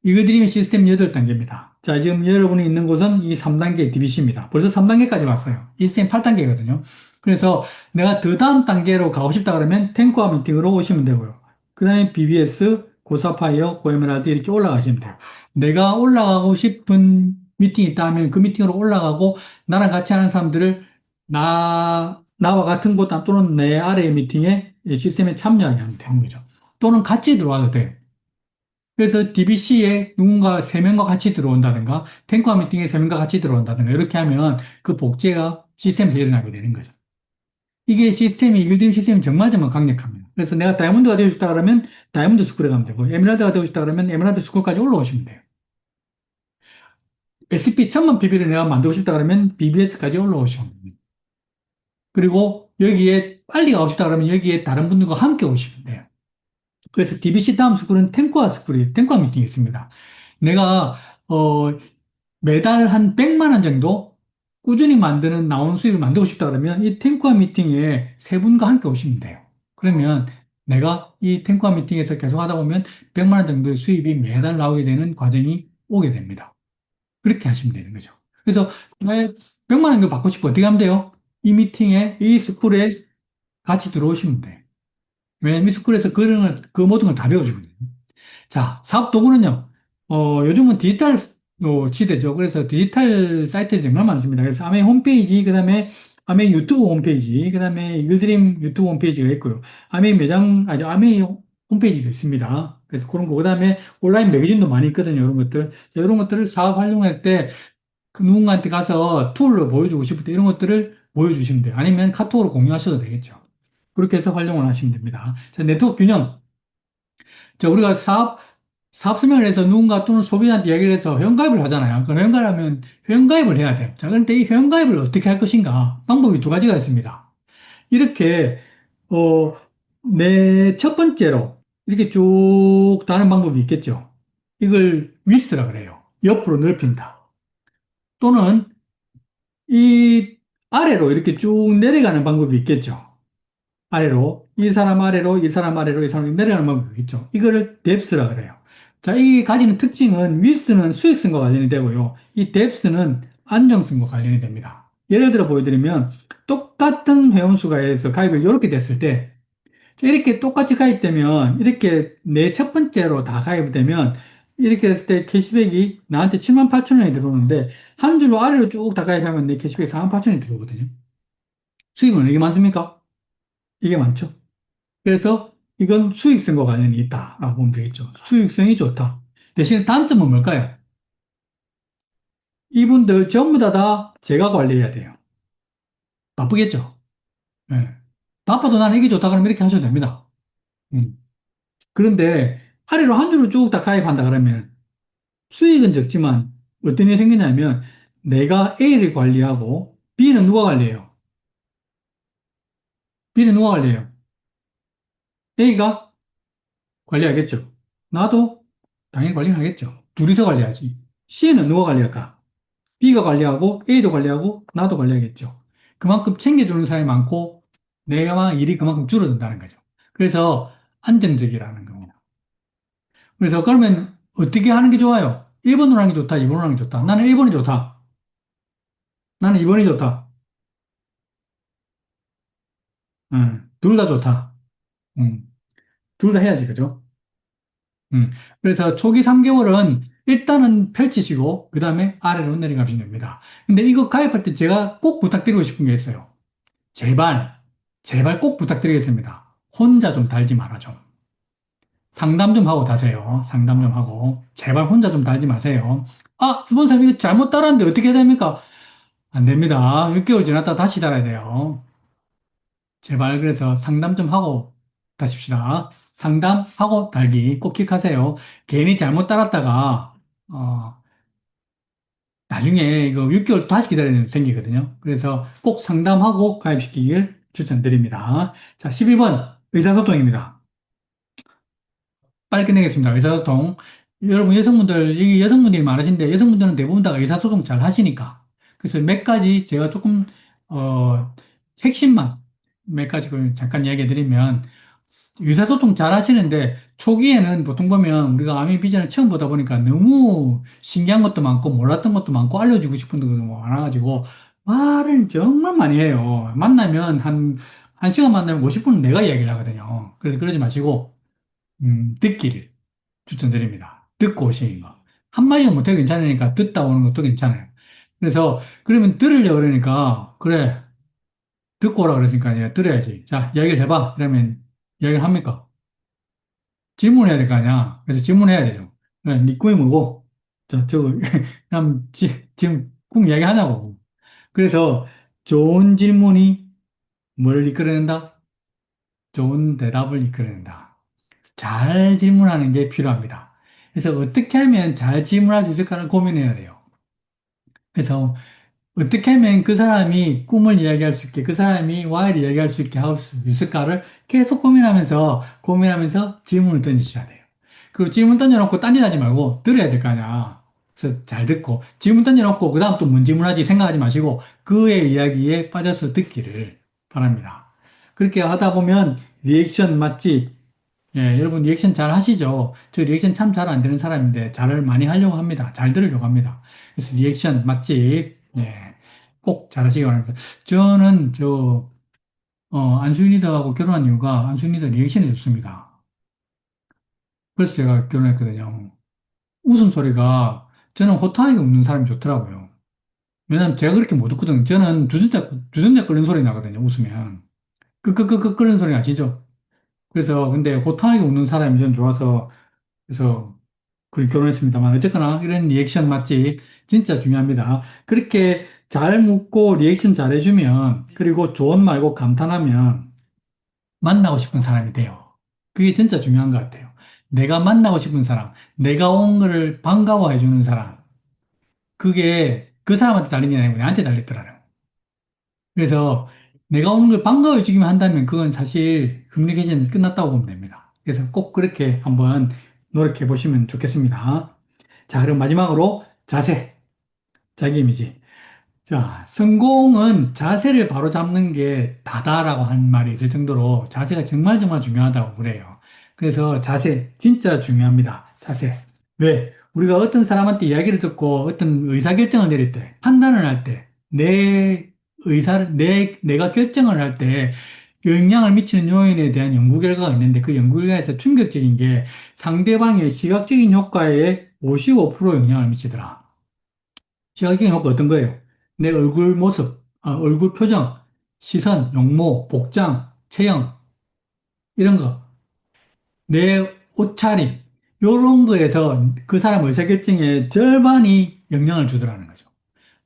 이거 드리면 시스템 8단계입니다. 자, 지금 여러분이 있는 곳은 이 3단계 DBC입니다. 벌써 3단계까지 왔어요. 이 시스템 8단계거든요. 그래서 내가 더 다음 단계로 가고 싶다 그러면 탱커와 미팅으로 오시면 되고요. 그 다음에 BBS, 고사파이어, 고에메랄드 이렇게 올라가시면 돼요. 내가 올라가고 싶은 미팅이 있다면 그 미팅으로 올라가고 나랑 같이 하는 사람들을 나와 같은 곳 또는 내 아래의 미팅에 시스템에 참여하게 하면 되는 거죠. 또는 같이 들어와도 돼요. 그래서 DBC에 누군가 세 명과 같이 들어온다든가, 탱커 미팅에 세 명과 같이 들어온다든가, 이렇게 하면 그 복제가 시스템에서 일어나게 되는 거죠. 이게 이글드림 시스템이 정말 정말 강력합니다. 그래서 내가 다이아몬드가 되고 싶다 그러면 다이아몬드 스쿨에 가면 되고, 에메랄드가 되고 싶다 그러면 에메랄드 스쿨까지 올라오시면 돼요. SP 1000만 PB를 내가 만들고 싶다 그러면 BBS까지 올라오시면 됩니다. 그리고 여기에 빨리 가고 싶다 그러면 여기에 다른 분들과 함께 오시면 돼요. 그래서 DBC 다음 스쿨은 탱커와 미팅이 있습니다. 내가, 매달 한 100만 원 정도 꾸준히 만드는 나오는 수익을 만들고 싶다 그러면 이 탱커 미팅에 세 분과 함께 오시면 돼요. 그러면 내가 이 탱커 미팅에서 계속 하다 보면 100만 원 정도의 수입이 매달 나오게 되는 과정이 오게 됩니다. 그렇게 하시면 되는 거죠. 그래서 왜 100만 원 정도 받고 싶어 어떻게 하면 돼요? 이 미팅에, 이 스쿨에 같이 들어오시면 돼요. 왜냐면 이 스쿨에서 그 모든 걸 다 배워주거든요. 자, 사업 도구는요. 요즘은 디지털 시대죠. 그래서 디지털 사이트들이 정말 많습니다. 그래서 아메이 홈페이지, 그다음에 아메이 유튜브 홈페이지, 그다음에 이글드림 유튜브 홈페이지가 있고요. 아메이 매장, 아니 아메이 홈페이지도 있습니다. 그래서 그런 거, 그다음에 온라인 매거진도 많이 있거든요. 이런 것들. 이런 것들을 사업 활동할 때 그 누군가한테 가서 툴로 보여주고 싶을 때 이런 것들을 보여주시면 돼요. 아니면 카톡으로 공유하셔도 되겠죠. 그렇게 해서 활용을 하시면 됩니다. 자, 네트워크 균형. 자, 우리가 사업 설명을 해서 누군가 또는 소비자한테 이야기를 해서 회원가입을 하잖아요. 그 회원가입하면 회원가입을 해야 돼요. 자, 그런데 이 회원가입을 어떻게 할 것인가? 방법이 두 가지가 있습니다. 이렇게, 어, 내 첫 번째로 이렇게 쭉 다는 방법이 있겠죠. 이걸 위스라 그래요. 옆으로 넓힌다. 또는 이 아래로 이렇게 쭉 내려가는 방법이 있겠죠. 아래로, 이 사람 아래로, 이 사람 아래로, 이 사람이 내려가는 방법이 있죠. 이거를 뎁스라 그래요. 자, 이 가지는 특징은 위스는 수익성과 관련이 되고요. 이 뎁스는 안정성과 관련이 됩니다. 예를 들어 보여드리면 똑같은 회원수가 해서 가입을 이렇게 됐을 때 이렇게 똑같이 가입되면 이렇게 내 첫 번째로 다 가입되면 이렇게 했을 때 캐시백이 나한테 7만 8천 원이 들어오는데 한 줄로 아래로 쭉 다 가입하면 내 캐시백이 4만 8천 원이 들어오거든요. 수익은 이게 많습니까? 이게 많죠. 그래서 이건 수익성과 관련이 있다라고 보면 되겠죠. 수익성이 좋다. 대신 단점은 뭘까요? 이분들 전부 다 제가 관리해야 돼요. 바쁘겠죠? 예. 바빠도 나는 이게 좋다 그러면 이렇게 하셔도 됩니다. 음. 그런데 아래로 한 줄을 쭉 다 가입한다 그러면 수익은 적지만 어떤 일이 생기냐면 내가 A를 관리하고 B는 누가 관리해요? B는 누가 관리해요? A가 관리하겠죠. 나도 당연히 관리를 하겠죠. 둘이서 관리하지. C는 누가 관리할까? B가 관리하고 A도 관리하고 나도 관리하겠죠. 그만큼 챙겨주는 사람이 많고 내가 일이 그만큼 줄어든다는 거죠. 그래서 안정적이라는 겁니다. 그래서 그러면 어떻게 하는 게 좋아요? 1번으로 하는 게 좋다, 2번으로 하는 게 좋다. 나는 1번이 좋다. 나는 2번이 좋다. 둘 다 좋다. 음, 둘 다 해야지, 그죠? 그래서 초기 3개월은 일단은 펼치시고 그 다음에 아래로 내려가시면 됩니다. 근데 이거 가입할 때 제가 꼭 부탁드리고 싶은 게 있어요. 제발, 제발 꼭 부탁드리겠습니다. 혼자 좀 달지 마라 좀. 상담 좀 하고 다세요. 상담 좀 하고. 제발 혼자 좀 달지 마세요. 아, 스폰서님 이거 잘못 달았는데 어떻게 해야 됩니까? 안 됩니다. 6개월 지났다 다시 달아야 돼요. 제발 그래서 상담 좀 하고 다십시다. 상담하고 달기 꼭 기억하세요. 괜히 잘못 달았다가, 나중에 이거 6개월 다시 기다려야 되는 게 생기거든요. 그래서 꼭 상담하고 가입시키길 추천드립니다. 자, 11번 의사소통입니다. 빨리 끝내겠습니다. 의사소통. 여러분 여성분들, 여기 여성분들이 많으신데 여성분들은 대부분 다 의사소통 잘 하시니까. 그래서 몇 가지 제가 조금, 핵심만 몇 가지 그 잠깐 이야기해 드리면 의사소통 잘 하시는데 초기에는 보통 보면 우리가 아미 비전을 처음 보다 보니까 너무 신기한 것도 많고 몰랐던 것도 많고 알려주고 싶은 것도 많아가지고 말을 정말 많이 해요. 만나면 한 시간 만나면 50분은 내가 이야기를 하거든요. 그래서 그러지 마시고, 듣기를 추천드립니다. 듣고 오시는 거. 한마디도 못해도 괜찮으니까 듣다 오는 것도 괜찮아요. 그래서 그러면 들으려고 그러니까 그래 듣고 오라 그랬으니까 내가 들어야지. 자, 이야기를 해봐. 그러면 이야기를 합니까? 질문해야 될 거 아니야. 그래서 질문해야 되죠. 네 꿈이 뭐고? 저거, 그럼 지금 꿈 이야기 하냐고. 그래서 좋은 질문이 뭘 이끌어낸다? 좋은 대답을 이끌어낸다. 잘 질문하는 게 필요합니다. 그래서 어떻게 하면 잘 질문할 수 있을까를 고민해야 돼요. 그래서 어떻게 하면 그 사람이 꿈을 이야기할 수 있게, 그 사람이 와이를 이야기할 수 있게 할 수 있을까를 계속 고민하면서 질문을 던지셔야 돼요. 그리고 질문 던져놓고 딴짓하지 말고 들어야 될 거 아니야. 그래서 잘 듣고 질문 던져놓고 그다음 또 뭔 질문하지 생각하지 마시고 그의 이야기에 빠져서 듣기를 바랍니다. 그렇게 하다 보면 리액션 맛집, 예, 여러분 리액션 잘 하시죠? 저 리액션 참 잘 안 되는 사람인데 잘을 많이 하려고 합니다. 잘 들으려고 합니다. 그래서 리액션 맛집, 예, 꼭 잘하시기 바랍니다. 저는 안수인 리더하고 결혼한 이유가 안수인 리더 리액션이 좋습니다. 그래서 제가 결혼했거든요. 웃음소리가 저는 호탕하게 웃는 사람이 좋더라고요. 왜냐면 제가 그렇게 못 웃거든요. 저는 주전자 끓는 소리 나거든요. 웃으면. 끄끄끄끄 끓는 소리 나시죠? 그래서 근데 호탕하게 웃는 사람이 저는 좋아서 그래서 그렇게 결혼했습니다만 어쨌거나 이런 리액션 맛집 진짜 중요합니다. 그렇게 잘 묻고 리액션 잘해주면 그리고 조언 말고 감탄하면 만나고 싶은 사람이 돼요. 그게 진짜 중요한 것 같아요. 내가 만나고 싶은 사람, 내가 온 거를 반가워해주는 사람, 그게 그 사람한테 달린 게 아니고 나한테 달렸더라고요. 그래서 내가 오는 걸 반가워해주기만 한다면 그건 사실 커뮤니케이션 끝났다고 보면 됩니다. 그래서 꼭 그렇게 한번 노력해 보시면 좋겠습니다. 자, 그럼 마지막으로 자세, 자기 이미지. 자, 성공은 자세를 바로 잡는 게 다다라고 하는 말이 있을 정도로 자세가 정말 정말 중요하다고 그래요. 그래서 자세 진짜 중요합니다. 자세. 왜? 우리가 어떤 사람한테 이야기를 듣고 어떤 의사결정을 내릴 때, 판단을 할 때, 내가 결정을 할 때 영향을 미치는 요인에 대한 연구 결과가 있는데 그 연구 결과에서 충격적인 게 상대방의 시각적인 효과에 55% 영향을 미치더라. 시각적인 효과 어떤 거예요? 내 얼굴 모습, 얼굴 표정, 시선, 용모, 복장, 체형, 이런 거. 내 옷차림, 요런 거에서 그 사람 의사결정에 절반이 영향을 주더라는 거죠.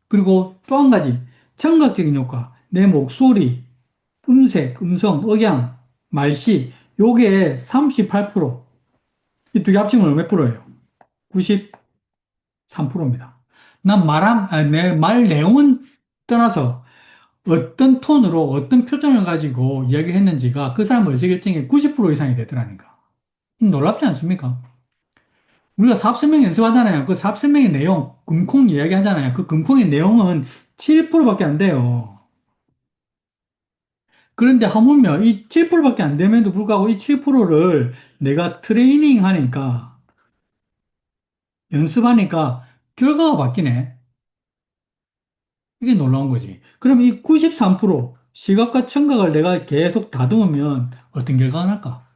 그리고 또 한 가지, 청각적인 효과. 내 목소리, 음색, 음성, 억양, 말씨, 요게 38%. 이 두 개 합치면 몇 프로예요? 93%입니다. 내 말 내용은 떠나서 어떤 톤으로 어떤 표정을 가지고 이야기를 했는지가 그 사람 의사결정의 90% 이상이 되더라니까. 놀랍지 않습니까? 우리가 사업설명 연습하잖아요. 그 사업설명의 내용, 금콩 이야기 하잖아요. 그 금콩의 내용은 7%밖에 안 돼요. 그런데 하물며 이 7%밖에 안 됨에도 불구하고 이 7%를 내가 트레이닝 하니까, 연습하니까 결과가 바뀌네. 이게 놀라운 거지. 그럼 이 93% 시각과 청각을 내가 계속 다듬으면 어떤 결과가 날까?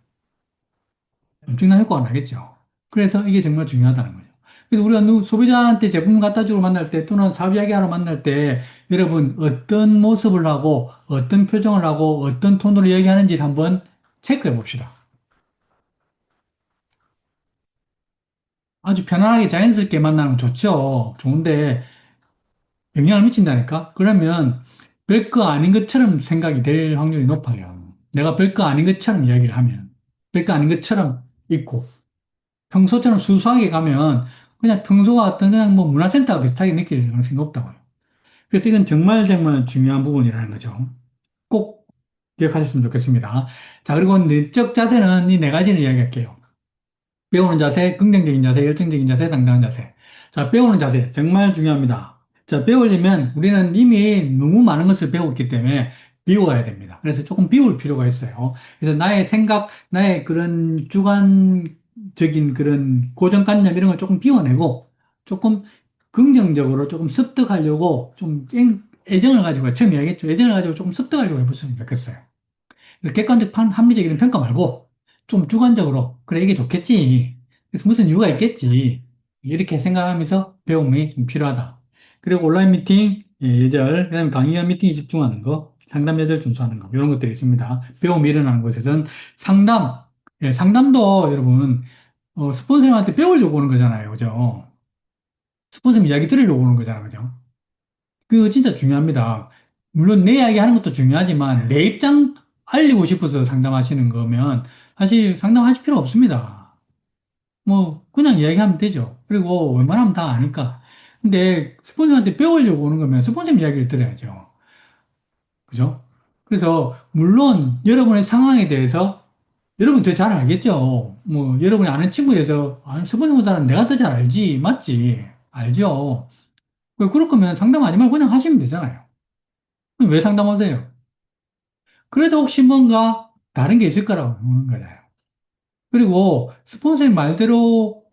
엄청난 효과가 나겠죠. 그래서 이게 정말 중요하다는 거죠. 그래서 우리가 소비자한테 제품 갖다 주러 만날 때 또는 사업 이야기하러 만날 때 여러분 어떤 모습을 하고 어떤 표정을 하고 어떤 톤으로 얘기하는지 한번 체크해 봅시다. 아주 편안하게 자연스럽게 만나면 좋죠. 좋은데 영향을 미친다니까? 그러면 별거 아닌 것처럼 생각이 될 확률이 높아요. 내가 별거 아닌 것처럼 이야기를 하면 별거 아닌 것처럼 있고 평소처럼 수수하게 가면 그냥 평소와 어떤 그냥 뭐 문화센터와 비슷하게 느낄 가능성이 높다고요. 그래서 이건 정말 정말 중요한 부분이라는 거죠. 꼭 기억하셨으면 좋겠습니다. 자, 그리고 내적 자세는 이 네 가지를 이야기할게요. 배우는 자세, 긍정적인 자세, 열정적인 자세, 당당한 자세. 자, 배우는 자세 정말 중요합니다. 자, 배우려면 우리는 이미 너무 많은 것을 배웠기 때문에 비워야 됩니다. 그래서 조금 비울 필요가 있어요. 그래서 나의 생각, 나의 그런 주관적인 그런 고정관념 이런 걸 조금 비워내고 조금 긍정적으로 조금 습득하려고 좀 애정을 가지고 처음 이야기했죠. 애정을 가지고 조금 습득하려고 해보시면 좋겠어요. 객관적 합리적인 평가 말고 좀 주관적으로 그래 이게 좋겠지. 그래서 무슨 이유가 있겠지. 이렇게 생각하면서 배움이 좀 필요하다. 그리고 온라인 미팅 예절, 그다음에 강의와 미팅에 집중하는 거, 상담 예절 준수하는 거 이런 것들이 있습니다. 배움이 일어나는 곳에서는 상담, 상담도 여러분 스폰서님한테 배우려고 오는 거잖아요, 그죠? 스폰서님 이야기 들으려고 오는 거잖아요, 그죠? 그거 진짜 중요합니다. 물론 내 이야기 하는 것도 중요하지만 내 입장 알리고 싶어서 상담하시는 거면 사실 상담하실 필요 없습니다. 뭐 그냥 이야기하면 되죠. 그리고 웬만하면 다 아니까. 근데 스폰서한테 배우려고 오는 거면 스폰서 이야기를 들어야죠. 그죠? 그래서 물론 여러분의 상황에 대해서 여러분 더 잘 알겠죠. 뭐 여러분이 아는 친구에 대해서 스폰서보다는 내가 더 잘 알지. 맞지? 알죠? 그럴 거면 상담하지 말고 그냥 하시면 되잖아요. 왜 상담하세요? 그래도 혹시 뭔가 다른 게 있을 거라고 보는 거잖아요. 그리고 스폰서님 말대로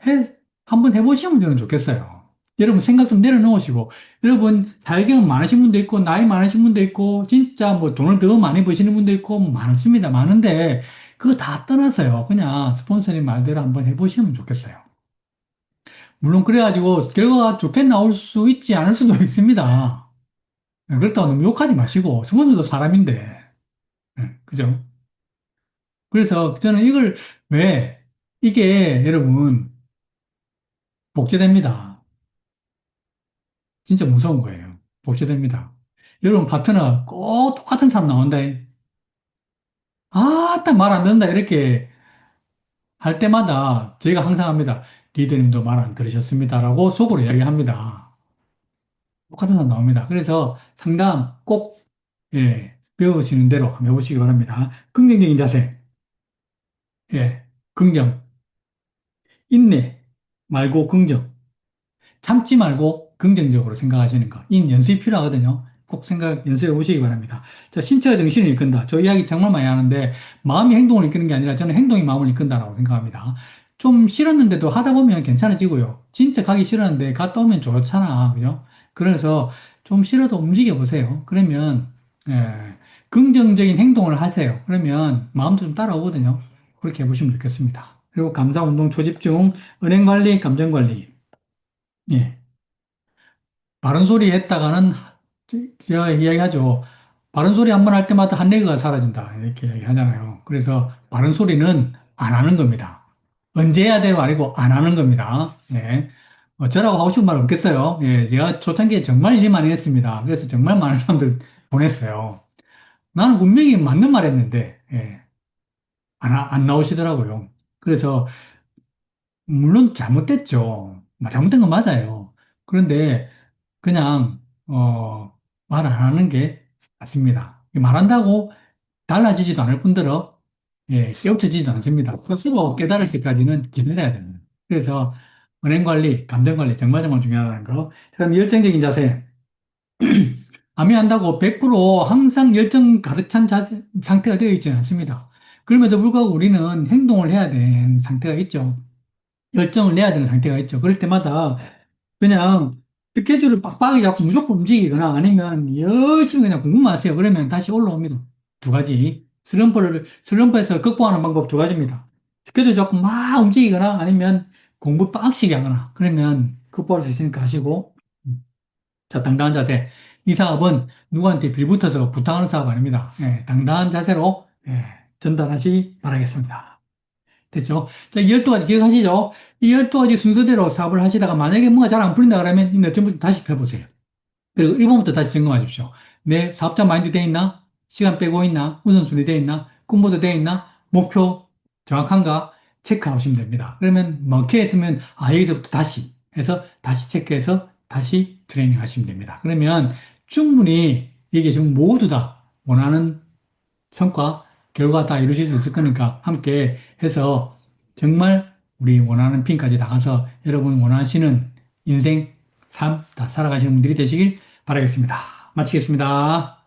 한번 해보시면 저는 좋겠어요. 여러분 생각 좀 내려놓으시고, 여러분 자격증 많으신 분도 있고, 나이 많으신 분도 있고, 진짜 뭐 돈을 더 많이 버시는 분도 있고, 많습니다. 많은데, 그거 다 떠나서요. 그냥 스폰서님 말대로 한번 해보시면 좋겠어요. 물론 그래가지고 결과가 좋게 나올 수 있지 않을 수도 있습니다. 그렇다고 너무 욕하지 마시고, 스폰서도 사람인데, 그죠? 그래서 저는 이걸 왜, 이게 여러분, 복제됩니다. 진짜 무서운 거예요. 복제됩니다. 여러분 파트너 꼭 똑같은 사람 나온다. 딱 말 안 듣는다. 이렇게 할 때마다 저희가 항상 합니다. 리더님도 말 안 들으셨습니다라고 속으로 이야기합니다. 똑같은 사람 나옵니다. 그래서 상담 꼭, 예, 배우시는 대로 한번 해보시기 바랍니다. 긍정적인 자세, 예, 긍정, 인내 말고 긍정. 참지 말고 긍정적으로 생각하시는 거. 이 연습이 필요하거든요. 꼭 연습해 보시기 바랍니다. 자, 신체가 정신을 이끈다. 저 이야기 정말 많이 하는데, 마음이 행동을 이끄는 게 아니라 저는 행동이 마음을 이끈다라고 생각합니다. 좀 싫었는데도 하다 보면 괜찮아지고요. 진짜 가기 싫었는데 갔다 오면 좋잖아. 그죠? 그래서 좀 싫어도 움직여 보세요. 그러면, 예, 긍정적인 행동을 하세요. 그러면 마음도 좀 따라오거든요. 그렇게 해보시면 좋겠습니다. 그리고 감사 운동 초집중, 은행 관리, 감정 관리. 예. 바른 소리 했다가는 제가 이야기하죠. 바른 소리 한 번 할 때마다 한 레그가 사라진다. 이렇게 이야기하잖아요. 그래서 바른 소리는 안 하는 겁니다. 언제 해야 돼요? 아니고 안 하는 겁니다. 예. 어쩌라고 하고 싶은 말 없겠어요. 예. 제가 초창기에 정말 일 많이 했습니다. 그래서 정말 많은 사람들 보냈어요. 나는 분명히 맞는 말 했는데, 예. 안 나오시더라고요. 그래서 물론 잘못됐죠. 잘못된 건 맞아요. 그런데 그냥 말 안 하는 게 맞습니다. 말한다고 달라지지도 않을 뿐더러 깨우쳐지지도 않습니다. 스스로 깨달을 때까지는 기다려야 됩니다. 그래서 은행 관리, 감정 관리 정말 정말 중요하다는 거. 그럼 열정적인 자세. 암이 한다고 100% 항상 열정 가득 찬 상태가 되어 있지는 않습니다. 그럼에도 불구하고 우리는 행동을 해야 되는 상태가 있죠. 열정을 내야 되는 상태가 있죠. 그럴 때마다 그냥 스케줄을 빡빡이 잡고 무조건 움직이거나 아니면 열심히 그냥 공부만 하세요. 그러면 다시 올라옵니다. 두 가지. 슬럼프에서 극복하는 방법 두 가지입니다. 스케줄 잡고 막 움직이거나 아니면 공부 빡시게 하거나 그러면 극복할 수 있으니까 하시고. 자, 당당한 자세. 이 사업은 누구한테 빌붙어서 부탁하는 사업 아닙니다. 당당한 자세로 전달하시 바라겠습니다. 됐죠? 자, 이 12가지 기억하시죠? 이 12가지 순서대로 사업을 하시다가 만약에 뭔가 잘 안 풀린다 그러면 이 너점부터 다시 펴보세요. 그리고 1번부터 다시 점검하십시오. 내 사업자 마인드 돼 있나? 시간 빼고 있나? 우선순위 돼 있나? 꿈보드 돼 있나? 목표 정확한가? 체크하시면 됩니다. 그러면 먹혀 있으면 여기서부터 다시 해서 다시 체크해서 다시 트레이닝 하시면 됩니다. 그러면 충분히 이게 지금 모두 다 원하는 성과, 결과 다 이루실 수 있을 거니까 함께 해서 정말 우리 원하는 핀까지 나가서 여러분 원하시는 인생, 삶 다 살아가시는 분들이 되시길 바라겠습니다. 마치겠습니다.